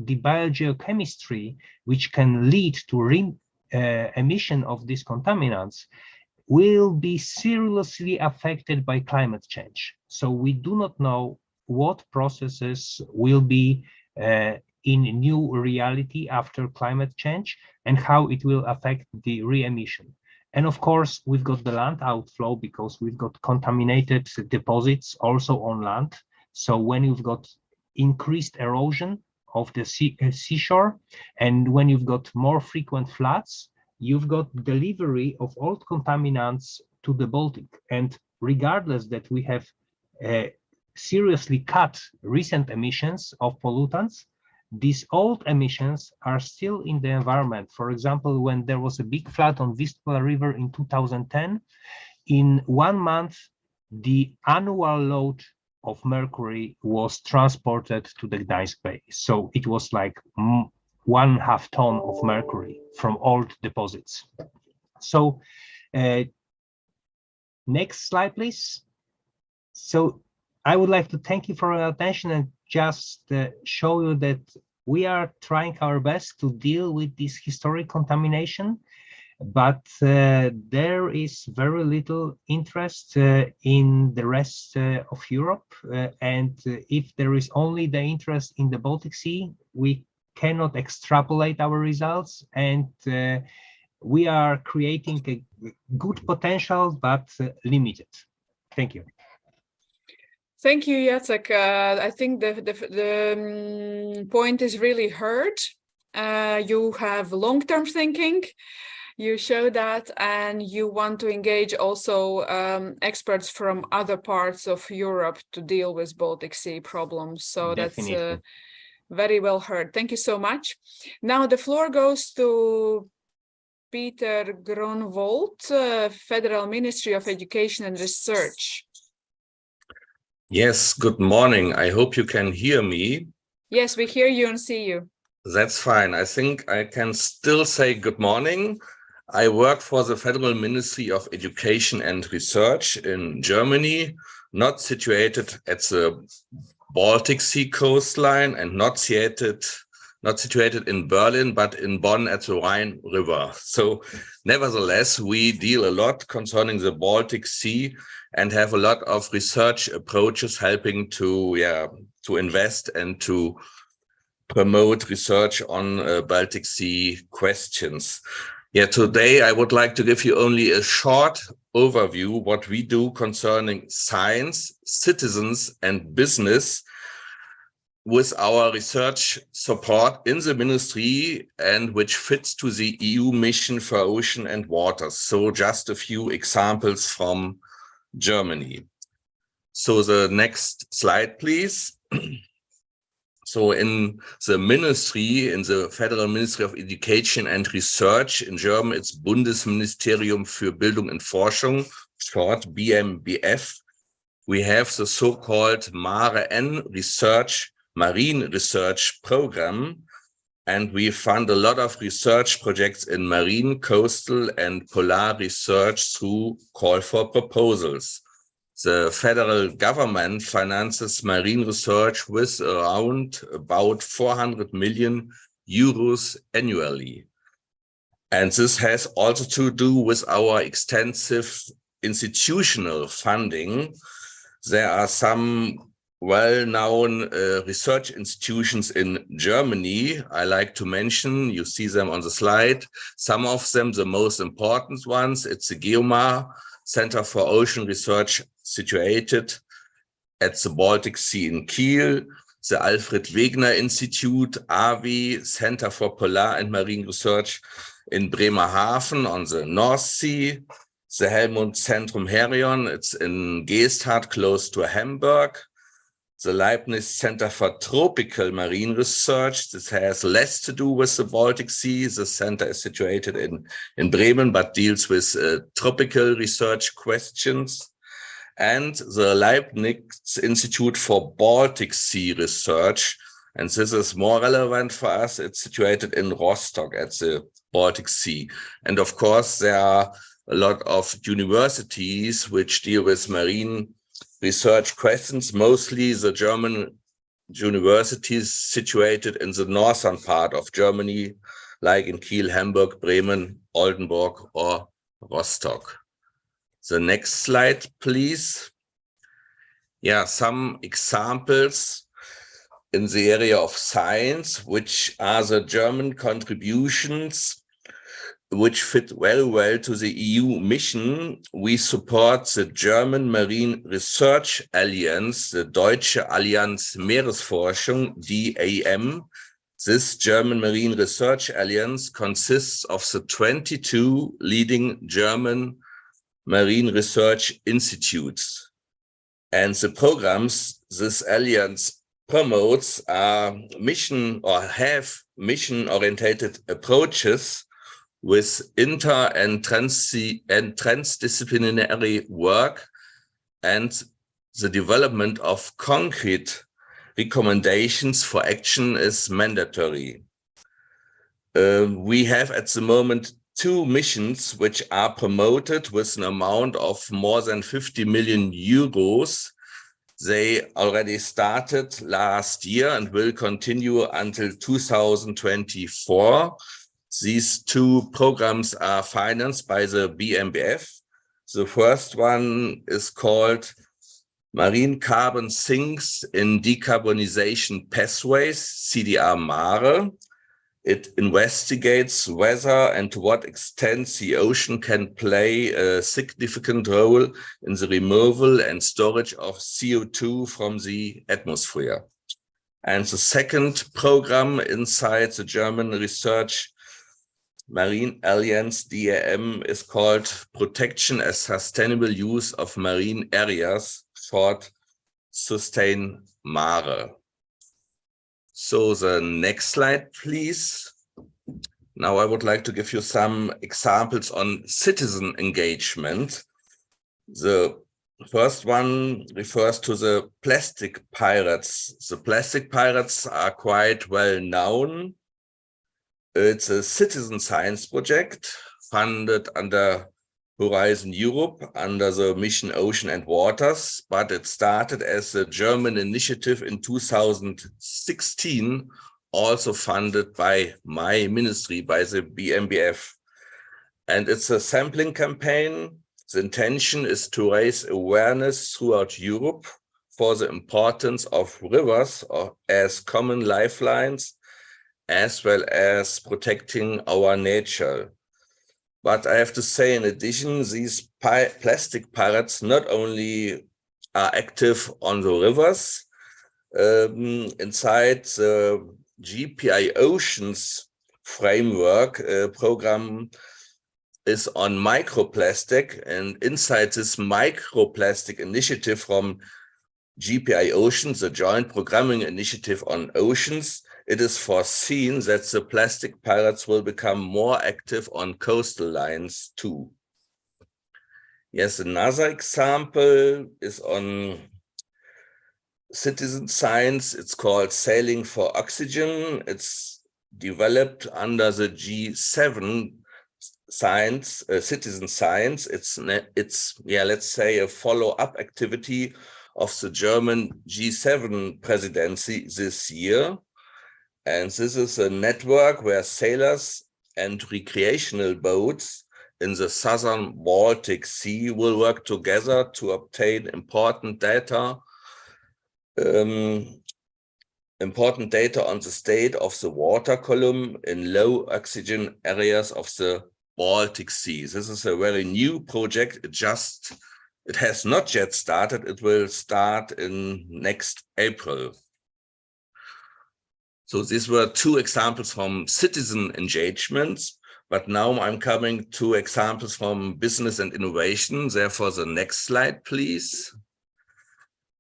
the biogeochemistry, which can lead to emission of these contaminants, will be seriously affected by climate change. So we do not know what processes will be in new reality after climate change and how it will affect the re-emission. And of course, we've got the land outflow, because we've got contaminated deposits also on land. So when you've got increased erosion of the seashore, and when you've got more frequent floods, you've got delivery of old contaminants to the Baltic. And regardless that we have seriously cut recent emissions of pollutants, these old emissions are still in the environment. For example, when there was a big flood on Vistula River in 2010, in 1 month, the annual load of mercury was transported to the Gdańsk Bay. So it was like 1/2 ton of mercury from old deposits. So next slide, please. So I would like to thank you for your attention and just show you that we are trying our best to deal with this historic contamination, but there is very little interest in the rest of Europe. And if there is only the interest in the Baltic Sea, we cannot extrapolate our results. And we are creating a good potential, but limited. Thank you. Thank you, Jacek. I think the point is really heard. You have long-term thinking. You show that, and you want to engage also experts from other parts of Europe to deal with Baltic Sea problems. So definitely. That's very well heard. Thank you so much. Now the floor goes to Peter Gronvold, Federal Ministry of Education and Research. Yes, good morning. I hope you can hear me. Yes, we hear you and see you. That's fine. I think I can still say good morning. I work for the Federal Ministry of Education and Research in Germany, not situated at the Baltic Sea coastline and not situated in Berlin, but in Bonn at the Rhine River. So nevertheless, we deal a lot concerning the Baltic Sea and have a lot of research approaches helping to invest and to promote research on Baltic Sea questions. Today I would like to give you only a short overview what we do concerning science, citizens and business with our research support in the ministry and which fits to the EU mission for ocean and waters. So just a few examples from Germany. So the next slide, please. So in the ministry, in the Federal Ministry of Education and Research, in German, it's Bundesministerium für Bildung und Forschung, short BMBF. We have the so-called MARE-N research, marine research program, and we fund a lot of research projects in marine, coastal, and polar research through call for proposals. The federal government finances marine research with about 400 million euros annually. And this has also to do with our extensive institutional funding. There are some well-known research institutions in Germany. I like to mention, you see them on the slide. Some of them, the most important ones, it's the GEOMAR, Center for Ocean Research, situated at the Baltic Sea in Kiel, the Alfred Wegener Institute, AVI, Center for Polar and Marine Research in Bremerhaven on the North Sea, the Helmut Zentrum Herion, it's in Geesthacht, close to Hamburg, the Leibniz Center for Tropical Marine Research. This has less to do with the Baltic Sea. The center is situated in Bremen, but deals with tropical research questions. And the Leibniz Institute for Baltic Sea Research. And this is more relevant for us. It's situated in Rostock at the Baltic Sea. And of course, there are a lot of universities which deal with marine research questions, mostly the German universities situated in the northern part of Germany, like in Kiel, Hamburg, Bremen, Oldenburg, or Rostock. The next slide, please. Some examples in the area of science, which are the German contributions which fit very well to the EU mission. We support the German Marine Research Alliance, the Deutsche Allianz Meeresforschung, DAM. This German Marine Research Alliance consists of the 22 leading German marine research institutes. And the programs this alliance promotes are mission or have mission-oriented approaches with inter and transdisciplinary work, and the development of concrete recommendations for action is mandatory. We have at the moment 2 missions which are promoted with an amount of more than 50 million euros. They already started last year and will continue until 2024. These 2 programs are financed by the BMBF. The first one is called Marine Carbon Sinks in Decarbonization Pathways, CDR-MARE. It investigates whether and to what extent the ocean can play a significant role in the removal and storage of CO2 from the atmosphere. And the second program inside the German Research Marine Alliance DAM is called Protection and Sustainable Use of Marine Areas, short SUSTAIN-MARE. So the next slide, please. Now I would like to give you some examples on citizen engagement. The first one refers to the plastic pirates. The plastic pirates are quite well known. It's a citizen science project funded under Horizon Europe under the mission Ocean and Waters, but it started as a German initiative in 2016, also funded by my ministry, by the BMBF. And it's a sampling campaign. The intention is to raise awareness throughout Europe for the importance of rivers as common lifelines, as well as protecting our nature. But I have to say, in addition, these plastic pirates not only are active on the rivers, inside the GPI Oceans framework program is on microplastic, and inside this microplastic initiative from GPI Oceans, the Joint Programming Initiative on Oceans, it is foreseen that the plastic pirates will become more active on coastal lines too. Yes, another example is on citizen science. It's called Sailing for Oxygen. It's developed under the G7 science, citizen science. It's let's say a follow-up activity of the German G7 presidency this year. And this is a network where sailors and recreational boats in the southern Baltic Sea will work together to obtain important data on the state of the water column in low oxygen areas of the Baltic Sea. This is a very new project. It has not yet started. It will start in next April. So these were two examples from citizen engagements, but now I'm coming to examples from business and innovation. Therefore, the next slide, please.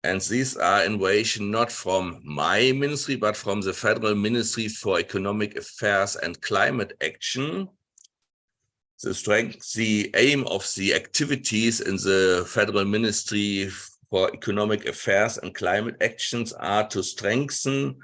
And these are innovation not from my ministry, but from the Federal Ministry for Economic Affairs and Climate Action. The aim of the activities in the Federal Ministry for Economic Affairs and Climate Actions are to strengthen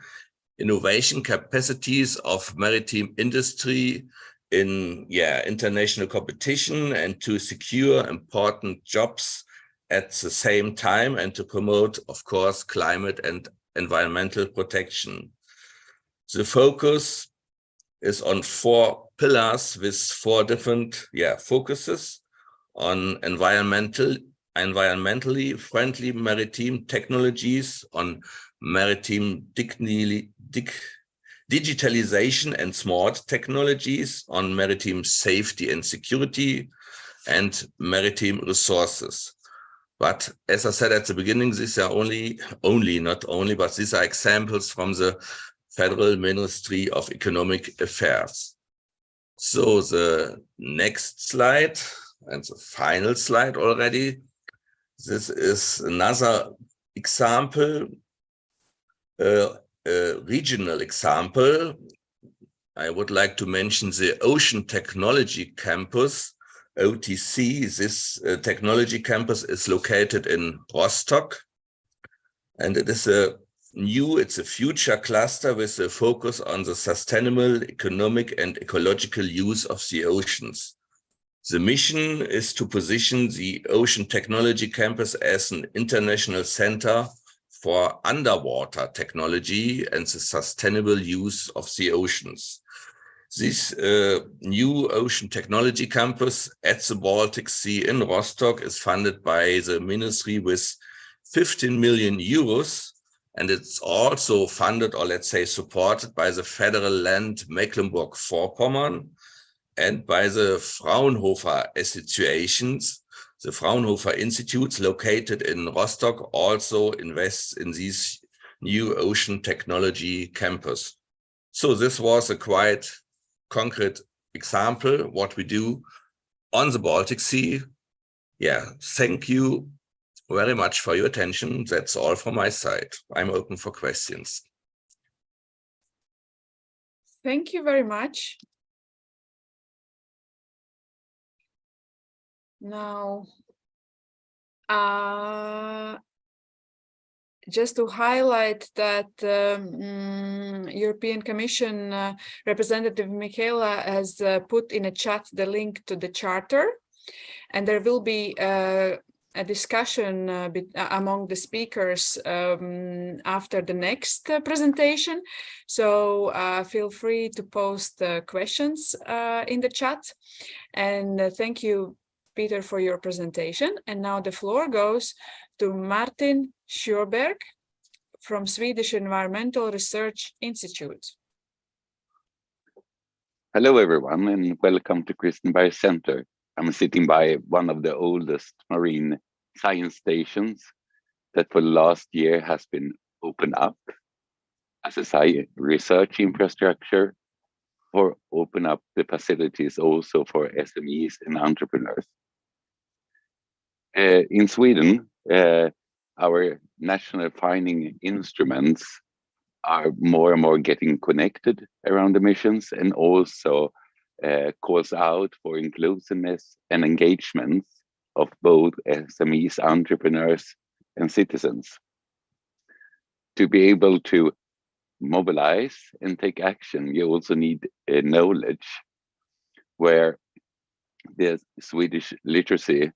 innovation capacities of maritime industry in international competition, and to secure important jobs at the same time, and to promote, of course, climate and environmental protection. The focus is on 4 pillars with 4 different focuses on environmentally friendly maritime technologies, on maritime digitalization and smart technologies, on maritime safety and security, and maritime resources. But as I said at the beginning, these are but these are examples from the Federal Ministry of Economic Affairs. So the next slide, and the final slide already, this is another example, a regional example. I would like to mention the Ocean Technology Campus, OTC. This technology campus is located in Rostock, and it is it's a future cluster with a focus on the sustainable economic and ecological use of the oceans. The mission is to position the Ocean Technology Campus as an international center for underwater technology and the sustainable use of the oceans. This new Ocean Technology Campus at the Baltic Sea in Rostock is funded by the ministry with 15 million euros, and it's also funded, or let's say supported, by the Federal Land Mecklenburg-Vorpommern and by the Fraunhofer Associations. The Fraunhofer Institutes located in Rostock also invests in this new Ocean Technology Campus. So this was a quite concrete example what we do on the Baltic Sea. Thank you very much for your attention. That's all from my side. I'm open for questions. Thank you very much. Now, just to highlight that European Commission representative Michaela has put in a chat the link to the charter. And there will be a discussion among the speakers after the next presentation. So feel free to post questions in the chat. And thank you, Peter, for your presentation. And now the floor goes to Martin Sjöberg from Swedish Environmental Research Institute. Hello, everyone, and welcome to Kristenberg Center. I'm sitting by one of the oldest marine science stations that for the last year has been opened up as a research infrastructure or open up the facilities also for SMEs and entrepreneurs. In Sweden, our national finding instruments are more and more getting connected around the missions, and also calls out for inclusiveness and engagement of both SMEs, entrepreneurs, and citizens. To be able to mobilize and take action, you also need knowledge, where the Swedish literacy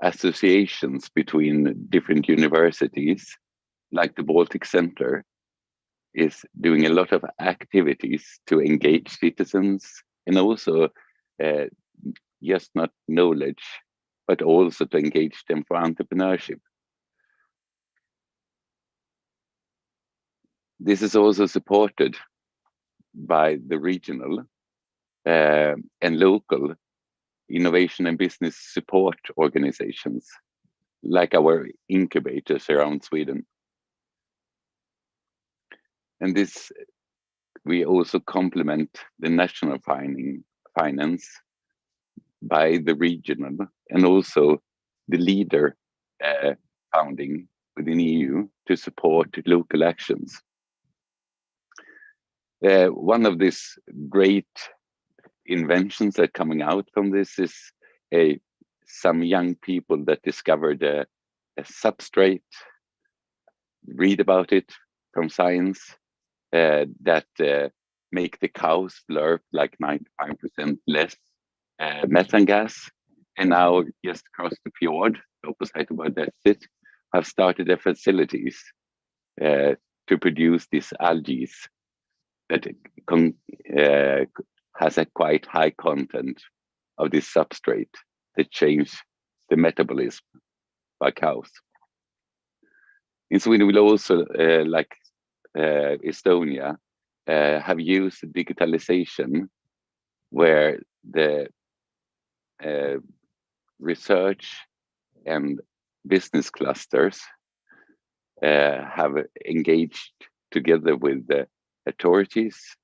associations between different universities, like the Baltic Center, is doing a lot of activities to engage citizens, and also just not knowledge, but also to engage them for entrepreneurship. This is also supported by the regional and local innovation and business support organizations, like our incubators around Sweden. And this, we also complement the national finance by the regional and also the leader founding within EU to support local actions. One of these great inventions that coming out from this is some young people that discovered a substrate, read about it from science, that make the cows slurp like 95% less methane gas. And now just across the fjord, opposite about that's it, have started their facilities to produce these algae that has a quite high content of this substrate that change the metabolism by cows. In Sweden, we'll also, like Estonia, have used digitalization, where the research and business clusters have engaged together with the authorities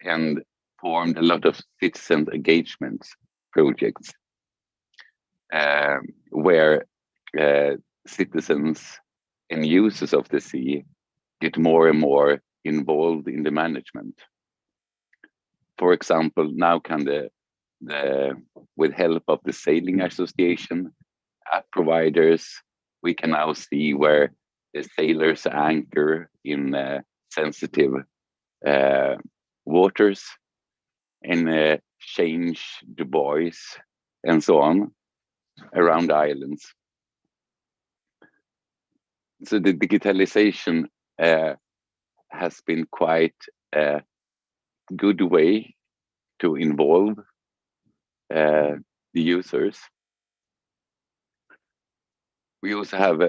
and formed a lot of citizen engagement projects, where citizens and users of the sea get more and more involved in the management. For example, now can with help of the Sailing Association app providers, we can now see where the sailors anchor in sensitive waters and change the buoys and so on around the islands. So the digitalization has been quite a good way to involve the users. We also have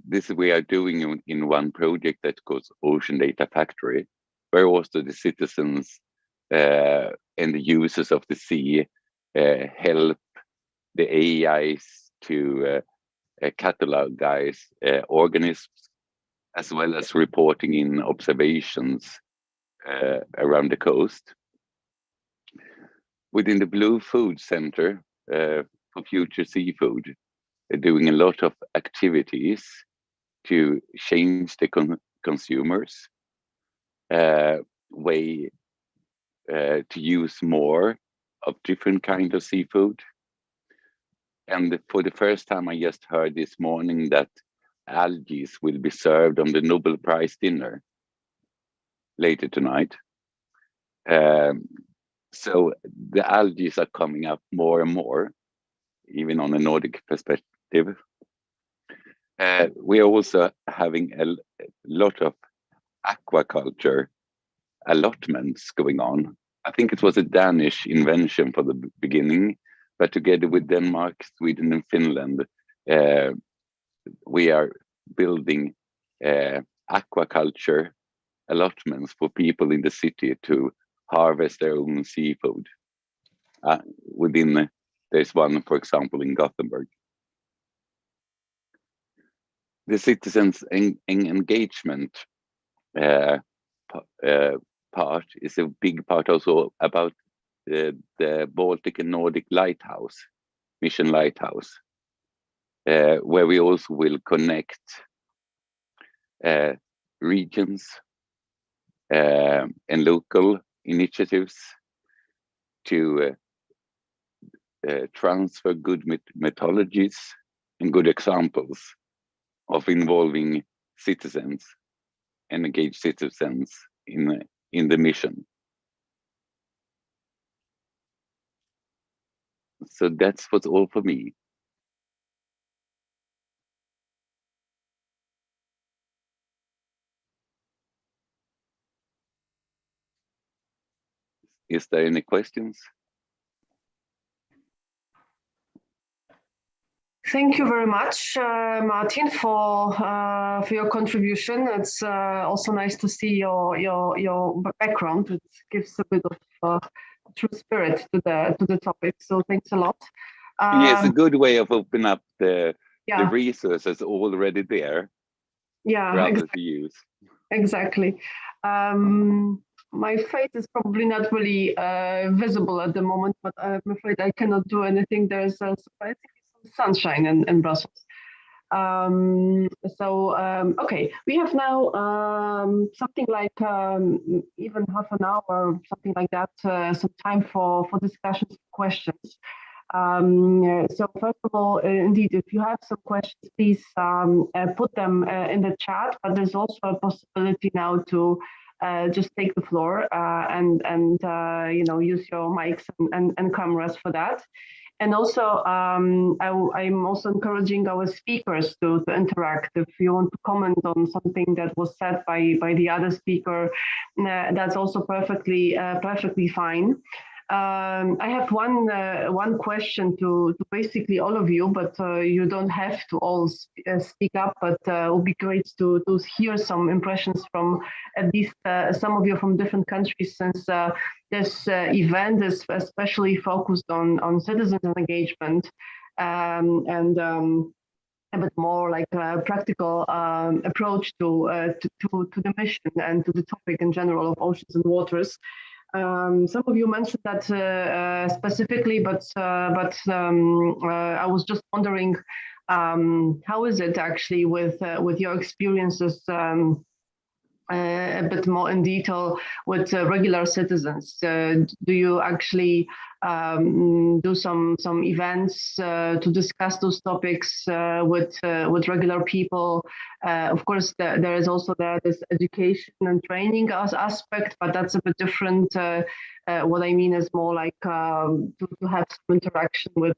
this we are doing in one project that goes Ocean Data Factory, where also the citizens and the users of the sea help the AIs to catalog organisms, as well as reporting in observations around the coast. Within the Blue Food Center for Future Seafood, they're doing a lot of activities to change the consumers' way to use more of different kinds of seafood. And for the first time, I just heard this morning that algae will be served on the Nobel Prize dinner later tonight. So the algae are coming up more and more, even on a Nordic perspective. We are also having a lot of aquaculture allotments going on. I think it was a Danish invention for the beginning, but together with Denmark, Sweden, and Finland, we are building aquaculture allotments for people in the city to harvest their own seafood. There's one, for example, in Gothenburg. The citizens' engagement part is a big part also about the Baltic and Nordic Lighthouse, Mission Lighthouse, where we also will connect regions and local initiatives to transfer good methodologies and good examples of involving citizens and engaged citizens in the mission. So that's what's all for me. Is there any questions? Thank you very much, Martin, for your contribution. It's also nice to see your background. It gives a bit of true spirit to the topic. So thanks a lot. Yes, a good way of opening up the resources already there. Yeah, for others to use. Exactly. My face is probably not really visible at the moment, but I'm afraid I cannot do anything. There's surprisingly some sunshine in Brussels. Okay, we have now something like even half an hour or something like that, some time for discussions, questions. So first of all, indeed, if you have some questions, please put them in the chat, but there's also a possibility now to just take the floor and use your mics and cameras for that. And also, I'm also encouraging our speakers to interact. If you want to comment on something that was said by the other speaker, that's also perfectly fine. I have one question to basically all of you, but you don't have to all speak up, but it would be great to hear some impressions from at least some of you from different countries, since this event is especially focused on citizens engagement and a bit more like a practical approach to the mission and to the topic in general of oceans and waters. Some of you mentioned that specifically, but I was just wondering, how is it actually with your experiences a bit more in detail with regular citizens? Do you actually do some events to discuss those topics with regular people? Of course, there is also this education and training aspect, but that's a bit different. What I mean is more like to have some interaction with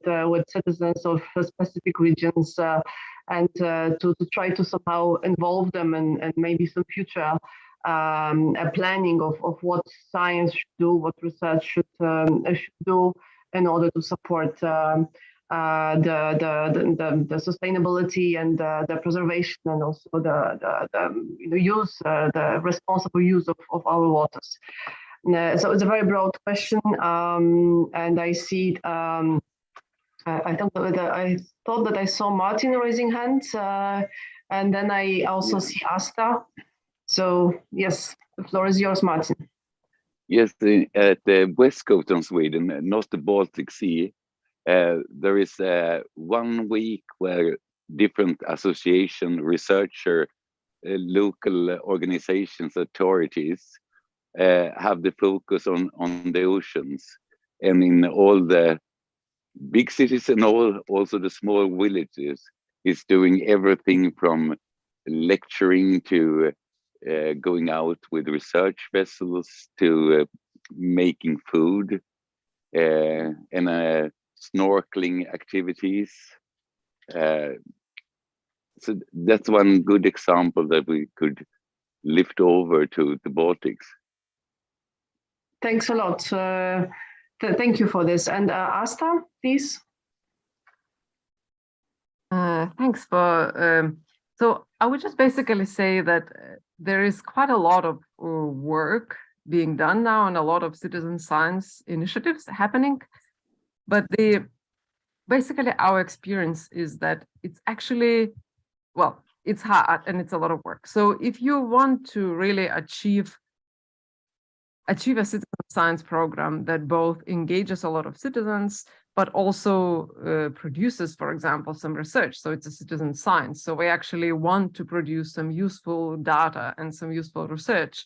citizens of specific regions and to try to somehow involve them and maybe some future planning of what science should do, what research should do in order to support the sustainability and the preservation and also the responsible use of our waters. So it's a very broad question, and I see. I thought that I saw Martin raising hands, and then I also see Asta. So yes, the floor is yours, Martin. Yes, at the west coast of Sweden, not the Baltic Sea, there is 1 week where different association, researcher, local organizations, authorities have the focus on the oceans, and in all the big cities and also the small villages is doing everything from lecturing to going out with research vessels to making food, and snorkeling activities. So that's one good example that we could lift over to the Baltics. Thanks a lot. Thank you for this. And Asta, please. Thanks for. So I would just basically say that there is quite a lot of work being done now and a lot of citizen science initiatives happening. But basically our experience is that it's actually, well, it's hard and it's a lot of work. So if you want to really achieve a citizen science program that both engages a lot of citizens, but also produces, for example, some research. So it's a citizen science. So we actually want to produce some useful data and some useful research.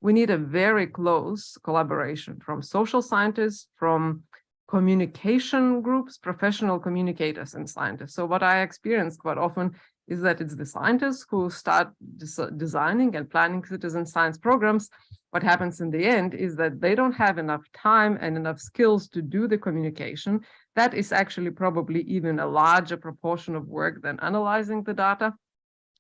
We need a very close collaboration from social scientists, from communication groups, professional communicators and scientists. So what I experience quite often is that it's the scientists who start designing and planning citizen science programs. What happens in the end is that they don't have enough time and enough skills to do the communication. That is actually probably even a larger proportion of work than analyzing the data.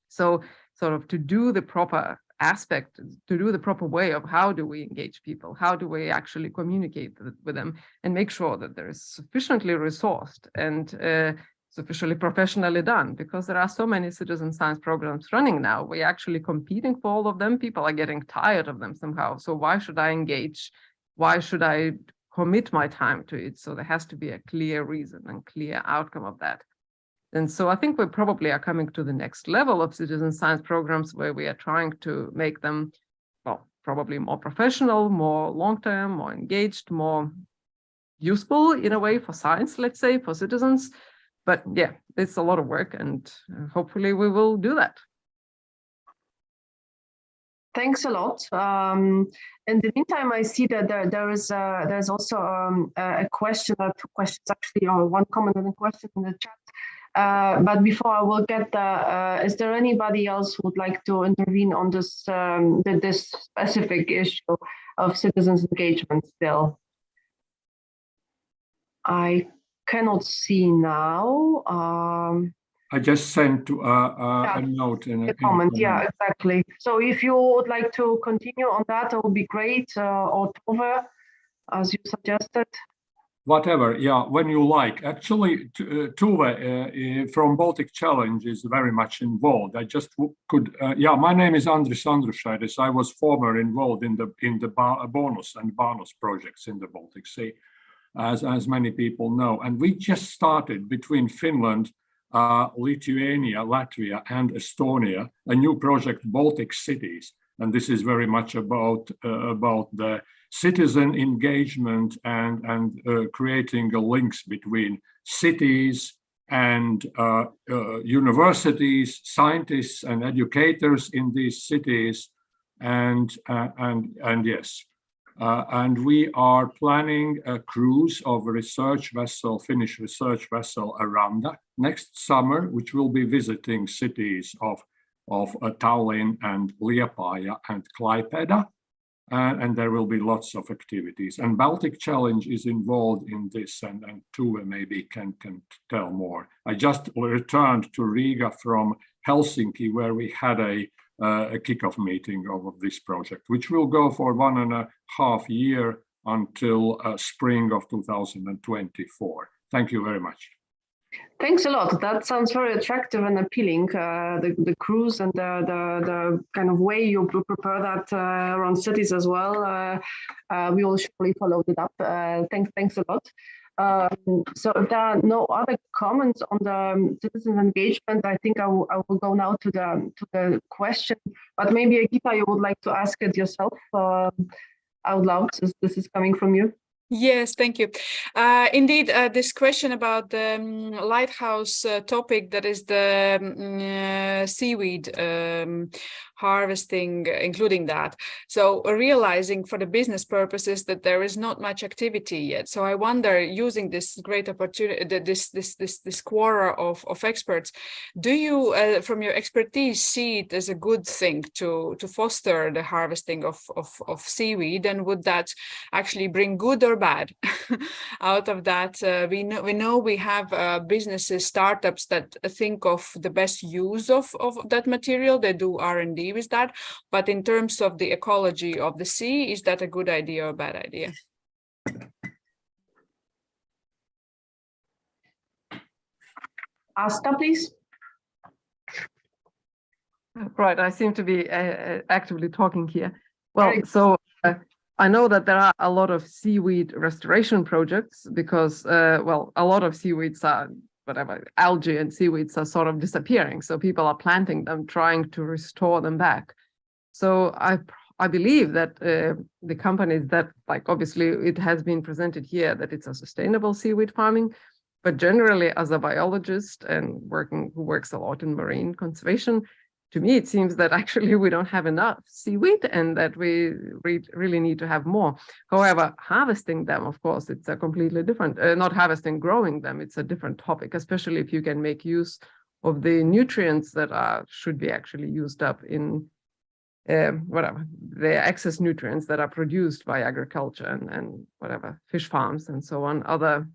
So sort of to do the proper aspect, to do the proper way of how do we engage people, how do we actually communicate with them and make sure that there is sufficiently resourced and sufficiently professionally done, because there are so many citizen science programs running now. We're actually competing for all of them. People are getting tired of them somehow. So why should I engage? Why should I commit my time to it? So there has to be a clear reason and clear outcome of that. And so I think we probably are coming to the next level of citizen science programs where we are trying to make them, well, probably more professional, more long-term, more engaged, more useful in a way for science, let's say, for citizens. But yeah, it's a lot of work and hopefully we will do that. Thanks a lot. In the meantime, I see that there's also a question, or two questions actually, or one comment and a question in the chat. But before I will get there, is there anybody else who would like to intervene on this this specific issue of citizens' engagement still? I cannot see now. I just sent a note in a comment. Yeah, exactly. So if you would like to continue on that, it would be great. Or Tove, as you suggested. Whatever, yeah, when you like. Actually, Tove from Baltic Challenge is very much involved. I just could, yeah, my name is Andris Andrušaitis. I was former involved in the bonus and bonus projects in the Baltic Sea, as many people know. And we just started between Finland, Lithuania, Latvia, and Estonia, a new project, Baltic Cities. And this is very much about the citizen engagement and creating links between cities and universities, scientists and educators in these cities, and yes. And we are planning a cruise of a research vessel, Finnish research vessel, Aranda next summer, which will be visiting cities of Tallinn and Liepāja and Klaipėda. And there will be lots of activities. And Baltic Challenge is involved in this, and Tove maybe can tell more. I just returned to Riga from Helsinki, where we had a kickoff meeting of this project, which will go for 1.5 years until spring of 2024. Thank you very much. Thanks a lot. That sounds very attractive and appealing. The cruise and the kind of way you prepare that around cities as well. We will surely follow it up. Thanks a lot. So if there are no other comments on the citizen engagement, I think I will go now to the question. But maybe Brigita, you would like to ask it yourself out loud, since this is coming from you. Yes, thank you. Indeed, this question about the lighthouse topic, that is the seaweed harvesting, including that. So realizing for the business purposes that there is not much activity yet. So I wonder, using this great opportunity, this quora of experts, do you, from your expertise, see it as a good thing to foster the harvesting of seaweed, and would that actually bring good or bad out of that? We know we have businesses, startups that think of the best use of that material. They do R&D with that, but in terms of the ecology of the sea, is that a good idea or a bad idea? Asta, please. Right, I seem to be actively talking here. Well, so I know that there are a lot of seaweed restoration projects because, well, a lot of seaweeds are, whatever, algae and seaweeds are sort of disappearing. So people are planting them, trying to restore them back. So I believe that the companies that, like, obviously it has been presented here that it's a sustainable seaweed farming, but generally as a biologist and who works a lot in marine conservation, to me, it seems that actually we don't have enough seaweed and that we really need to have more. However, harvesting them, of course, it's a completely different, not harvesting, growing them, it's a different topic, especially if you can make use of the nutrients that should be actually used up in whatever, the excess nutrients that are produced by agriculture and whatever, fish farms and so on, other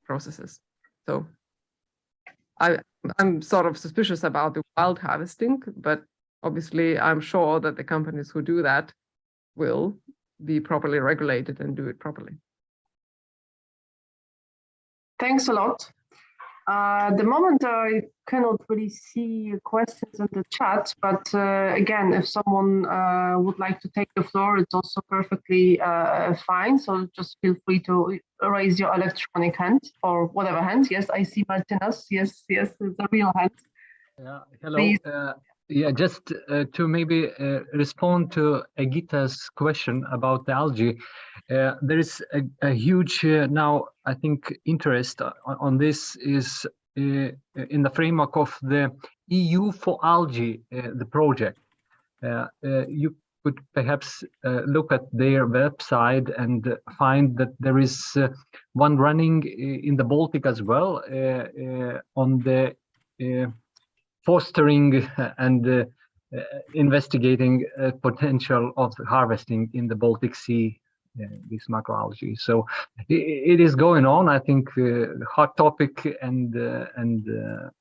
processes. So I'm sort of suspicious about the wild harvesting, but obviously I'm sure that the companies who do that will be properly regulated and do it properly. Thanks a lot. At the moment, I cannot really see questions in the chat, but again, if someone would like to take the floor, it's also perfectly fine. So just feel free to raise your electronic hand or whatever hand. Yes, I see Martinez. Yes, it's a real hand. Yeah, hello. Yeah, just to maybe respond to Egita's question about the algae. There is a huge now, I think, interest on this is in the framework of the EU for Algae, the project. You could perhaps look at their website and find that there is one running in the Baltic as well on the fostering and investigating potential of harvesting in the Baltic Sea, this macroalgae. So it is going on. I think hot topic and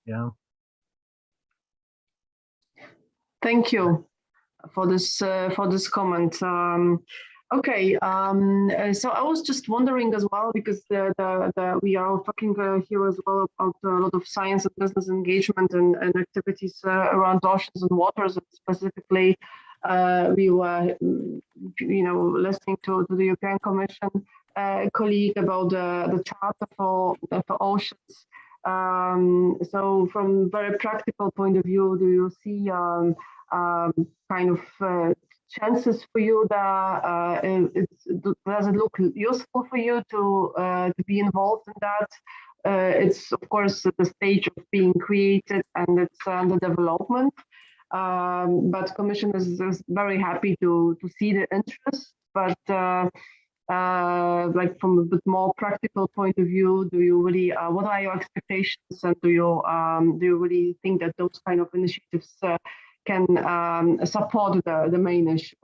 yeah. Thank you for this comment. Okay, so I was just wondering as well, because we are talking here as well about a lot of science and business engagement and activities around oceans and waters. And specifically, we were, listening to the European Commission colleague about the Charter for Oceans. So, from a very practical point of view, do you see kind of chances for you that does it look useful for you to be involved in that? It's of course at the stage of being created and it's under development, but Commission is very happy to see the interest. But like from a bit more practical point of view, do you really what are your expectations, and do you really think that those kind of initiatives can support the main issue,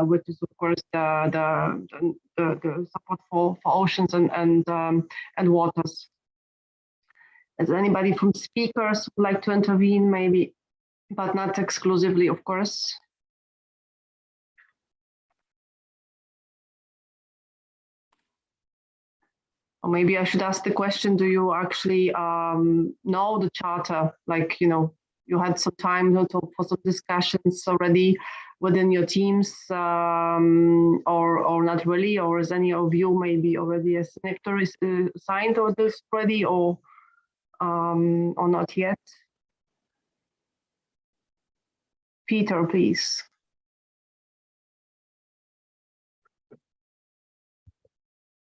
which is of course the support for oceans and waters? Is anybody from speakers would like to intervene, maybe, but not exclusively, of course? Or maybe I should ask the question: do you actually know the Charter? Like, you had some time for some discussions already within your teams, or not really, or is any of you maybe already a signatory signed on this already, or not yet? Peter, please.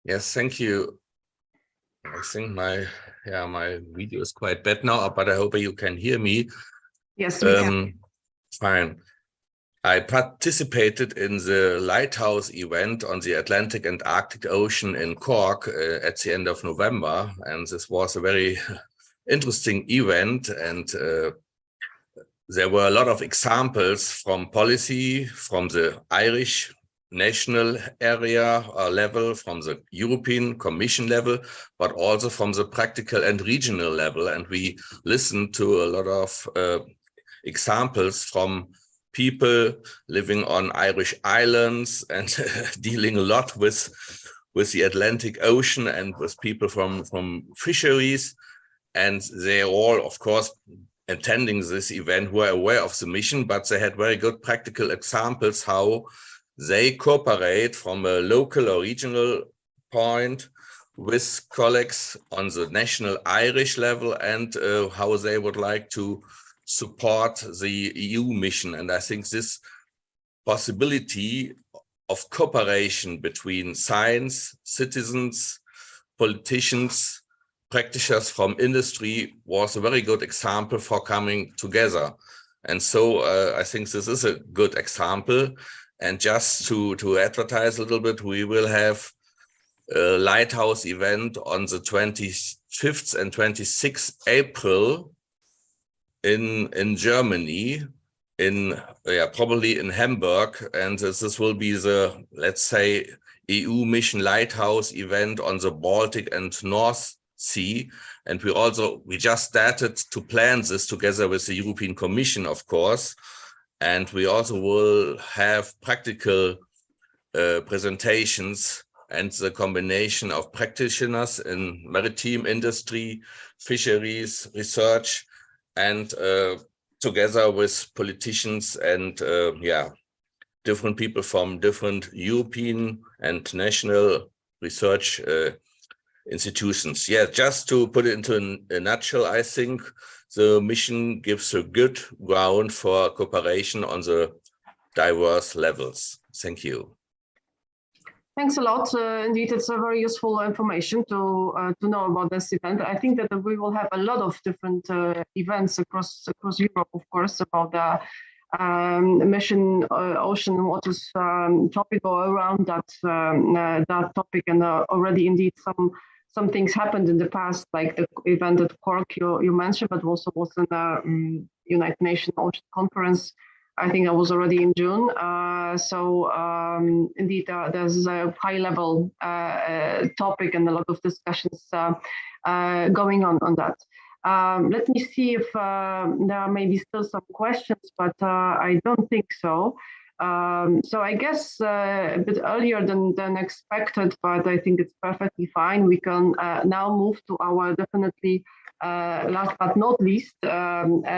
Yes, thank you. I think my video is quite bad now, but I hope you can hear me. Yes, we can. Fine. I participated in the Lighthouse event on the Atlantic and Arctic Ocean in Cork at the end of November, and this was a very interesting event, and there were a lot of examples from policy, from the Irish national area level, from the European Commission level, but also from the practical and regional level. And we listened to a lot of examples from people living on Irish islands and dealing a lot with the Atlantic Ocean and with people from fisheries. And they all, of course, attending this event were aware of the mission, but they had very good practical examples how they cooperate from a local or regional point with colleagues on the national Irish level, and how they would like to support the EU mission. And I think this possibility of cooperation between science, citizens, politicians, practitioners from industry was a very good example for coming together. And so I think this is a good example. And just to advertise a little bit, we will have a Lighthouse event on the 25th and 26th April in Germany, probably in Hamburg, and this will be the, let's say, EU Mission Lighthouse event on the Baltic and North Sea. And we just started to plan this together with the European Commission, of course, and we also will have practical presentations and the combination of practitioners in maritime industry, fisheries, research, and together with politicians and different people from different European and national research institutions. Yeah, just to put it into a nutshell, I think the mission gives a good ground for cooperation on the diverse levels. Thank you. Thanks a lot. Indeed, it's a very useful information to know about this event. I think that we will have a lot of different events across Europe, of course, about the mission ocean and waters topic, or around that topic. And already, indeed, some things happened in the past, like the event at Cork you mentioned, but also was in the United Nations Ocean Conference. I think that was already in June. Indeed, there's a high-level topic and a lot of discussions going on that. Let me see if there may be still some questions, but I don't think so. So I guess a bit earlier than expected, but I think it's perfectly fine. We can now move to our definitely last but not least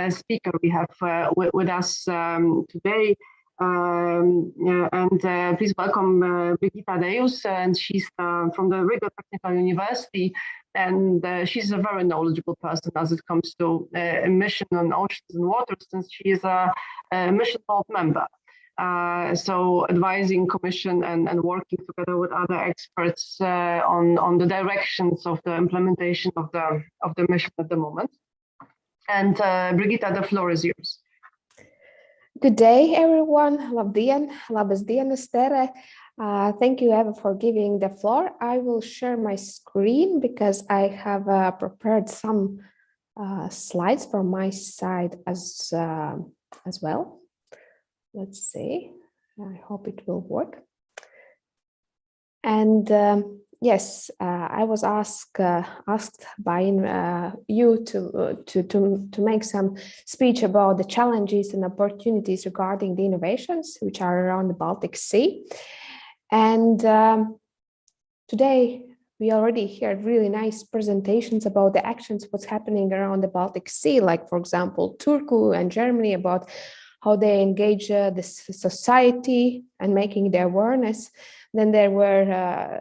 speaker we have with us today. Please welcome Brigita Dejus, and she's from the Riga Technical University, and she's a very knowledgeable person as it comes to mission on oceans and waters, since she is a mission board member. So advising Commission and working together with other experts on the directions of the implementation of the mission at the moment. And Brigita, the floor is yours. Good day, everyone. Labdien, labas dienas, tere. Thank you, Eva, for giving the floor. I will share my screen because I have prepared some slides from my side as well. Let's see. I hope it will work. And yes, I was asked by you to make some speech about the challenges and opportunities regarding the innovations which are around the Baltic Sea. And today we already heard really nice presentations about the actions, what's happening around the Baltic Sea, like, for example, Turku and Germany, about how they engage the society and making the awareness. Then there were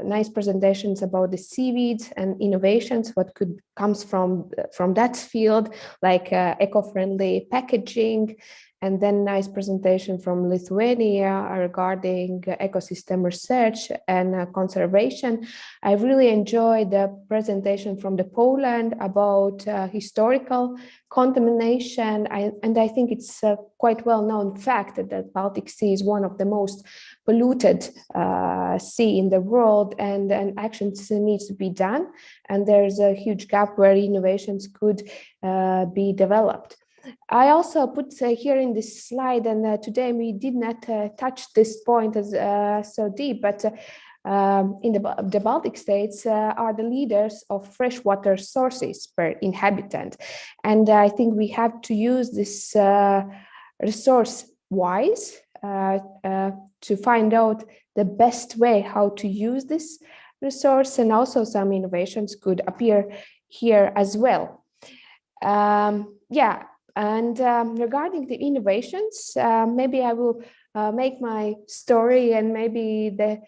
nice presentations about the seaweeds and innovations, what comes from that field, like eco-friendly packaging. And then nice presentation from Lithuania regarding ecosystem research and conservation. I really enjoyed the presentation from the Poland about historical contamination. And I think it's quite well-known fact that Baltic Sea is one of the most polluted sea in the world, and actions needs to be done. And there's a huge gap where innovations could be developed. I also put here in this slide, and today we did not touch this point as so deep, but in the Baltic states are the leaders of freshwater sources per inhabitant. And I think we have to use this resource wise to find out the best way how to use this resource, and also some innovations could appear here as well. And regarding the innovations, maybe I will make my story and maybe the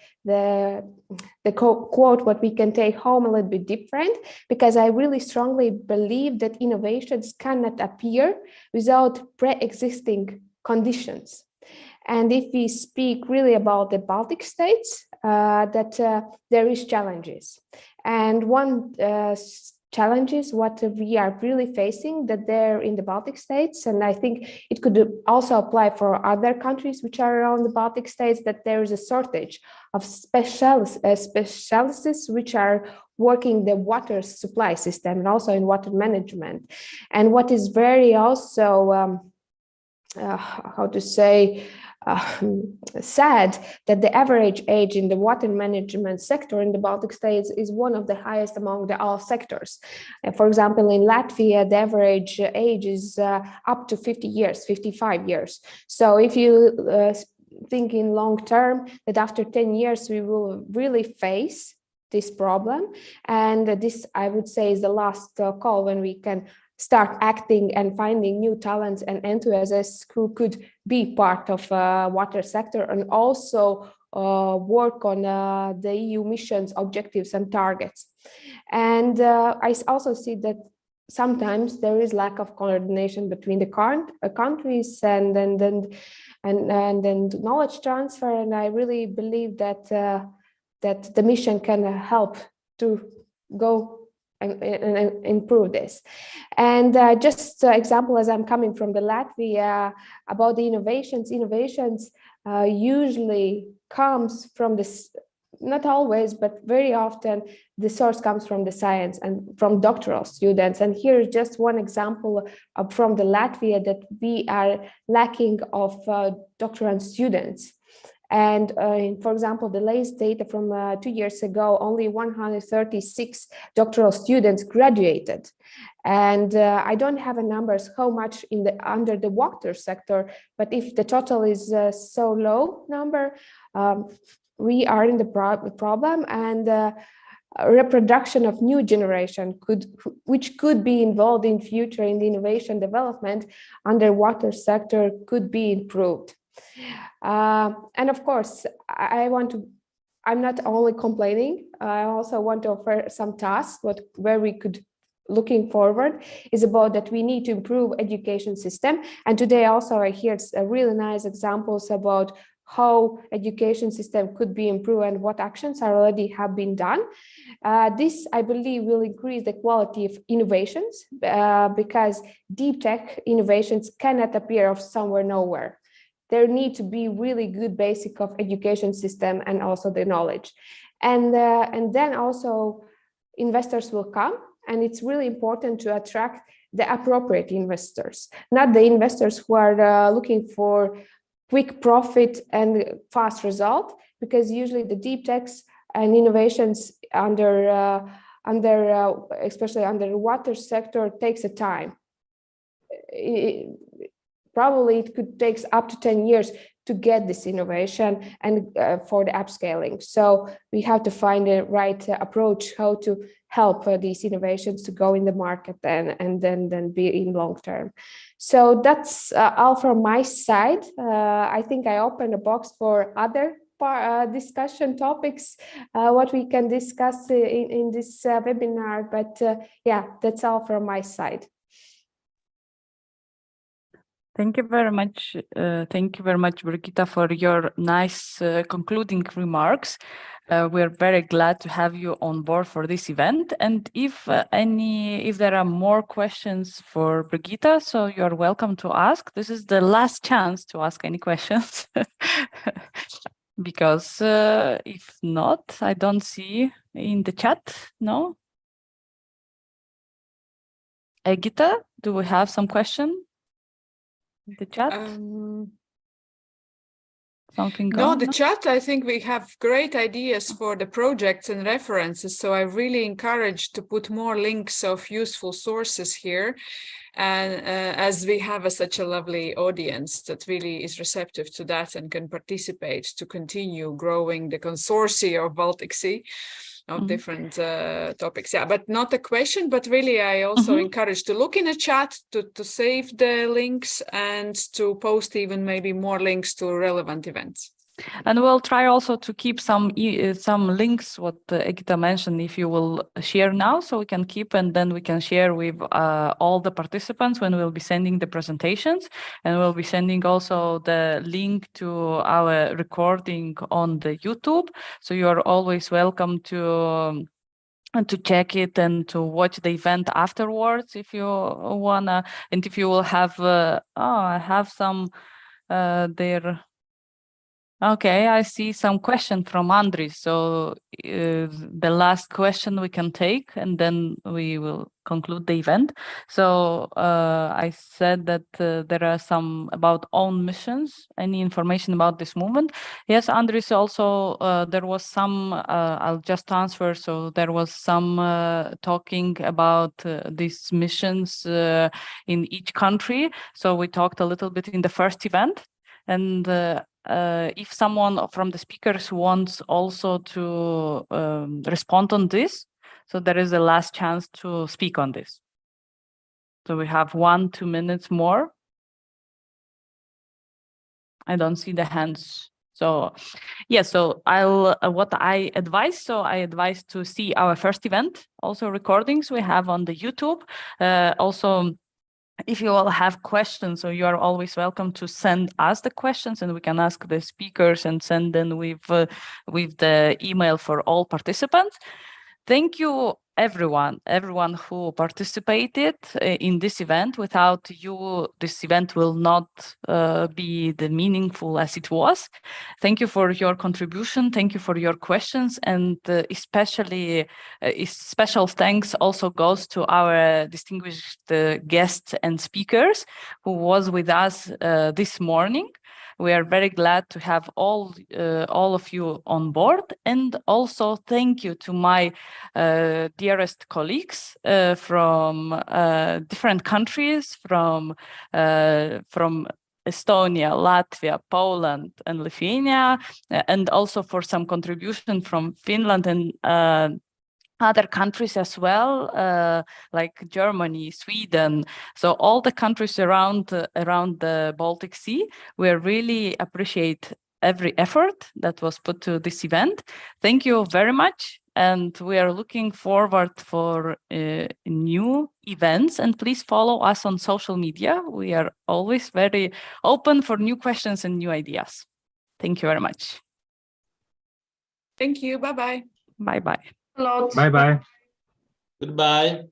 quote what we can take home a little bit different, because I really strongly believe that innovations cannot appear without pre-existing conditions. And if we speak really about the Baltic states, that there is challenges. And one challenges what we are really facing that they're in the Baltic states, and I think it could also apply for other countries which are around the Baltic states, that there is a shortage of specialists which are working the water supply system and also in water management. And what is very also sad, that the average age in the water management sector in the Baltic states is one of the highest among all sectors. For example, in Latvia, the average age is up to 50 years, 55 years. So if you think in long term, that after 10 years, we will really face this problem. And this, I would say, is the last call when we can start acting and finding new talents and enthusiasts who could be part of water sector, and also work on the EU missions, objectives and targets. And I also see that sometimes there is lack of coordination between the countries and then knowledge transfer. And I really believe that that the mission can help to go and improve this. And just example, as I'm coming from the Latvia, about the innovations usually comes from this, not always, but very often the source comes from the science and from doctoral students. And here is just one example from the Latvia, that we are lacking of doctorate students. And for example, the latest data from 2 years ago, only 136 doctoral students graduated. And I don't have a numbers how much under the water sector, but if the total is so low number, we are in the problem. And reproduction of new generation which could be involved in future in the innovation development under water sector could be improved. And of course, I'm not only complaining, I also want to offer some tasks where we could looking forward is about that we need to improve education system. And today also I heard really nice examples about how education system could be improved and what actions already have been done. This, I believe, will increase the quality of innovations because deep tech innovations cannot appear of somewhere nowhere. There need to be really good basic of education system and also the knowledge. And then also investors will come, and it's really important to attract the appropriate investors, not the investors who are looking for quick profit and fast result, because usually the deep techs and innovations especially under the water sector takes a time. Probably it could take up to 10 years to get this innovation and for the upscaling. So we have to find the right approach how to help these innovations to go in the market and then be in long term. So that's all from my side. I think I opened a box for other discussion topics what we can discuss in this webinar. But yeah, that's all from my side. Thank you very much. Thank you very much, Brigita, for your nice concluding remarks. We're very glad to have you on board for this event. And if there are more questions for Brigita, so you're welcome to ask. This is the last chance to ask any questions. Because if not, I don't see in the chat, no? Egita, do we have some question in the chat? Something No, going the on? chat, I think we have great ideas for the projects and references. So I really encourage to put more links of useful sources here. And as we have such a lovely audience that really is receptive to that and can participate to continue growing the consortia of Baltic Sea of different topics. Yeah, but not a question, but really I also encourage to look in the chat to save the links and to post even maybe more links to relevant events. And we'll try also to keep some links, what Egita mentioned, if you will share now, so we can keep and then we can share with all the participants when we'll be sending the presentations. And we'll be sending also the link to our recording on the YouTube. So you're always welcome to check it and to watch the event afterwards if you wanna. And if you will have, I have some there. Okay, I see some question from Andris. So the last question we can take, and then we will conclude the event. So I said that there are some about own missions. Any information about this movement? Yes, Andris, also there was some, I'll just answer. So there was some talking about these missions in each country. So we talked a little bit in the first event. And if someone from the speakers wants also to respond on this, so there is a last chance to speak on this. So we have 1-2 minutes more. I don't see the hands. So yeah, so I'll what I advise. So I advise to see our first event, also recordings we have on the YouTube. Also, if you all have questions, so you are always welcome to send us the questions, and we can ask the speakers and send them with the email for all participants. Thank you, everyone who participated in this event. Without you, this event will not be the meaningful as it was. Thank you for your contribution. Thank you for your questions, and especially special thanks also goes to our distinguished guests and speakers who was with us this morning. We are very glad to have all of you on board, and also thank you to my dearest colleagues from different countries, from Estonia, Latvia, Poland, and Lithuania, and also for some contribution from Finland and other countries as well, like Germany, Sweden. So all the countries around the Baltic Sea, we really appreciate every effort that was put to this event. Thank you very much. And we are looking forward for new events. And please follow us on social media. We are always very open for new questions and new ideas. Thank you very much. Thank you. Bye-bye. Bye-bye. Bye-bye. Goodbye.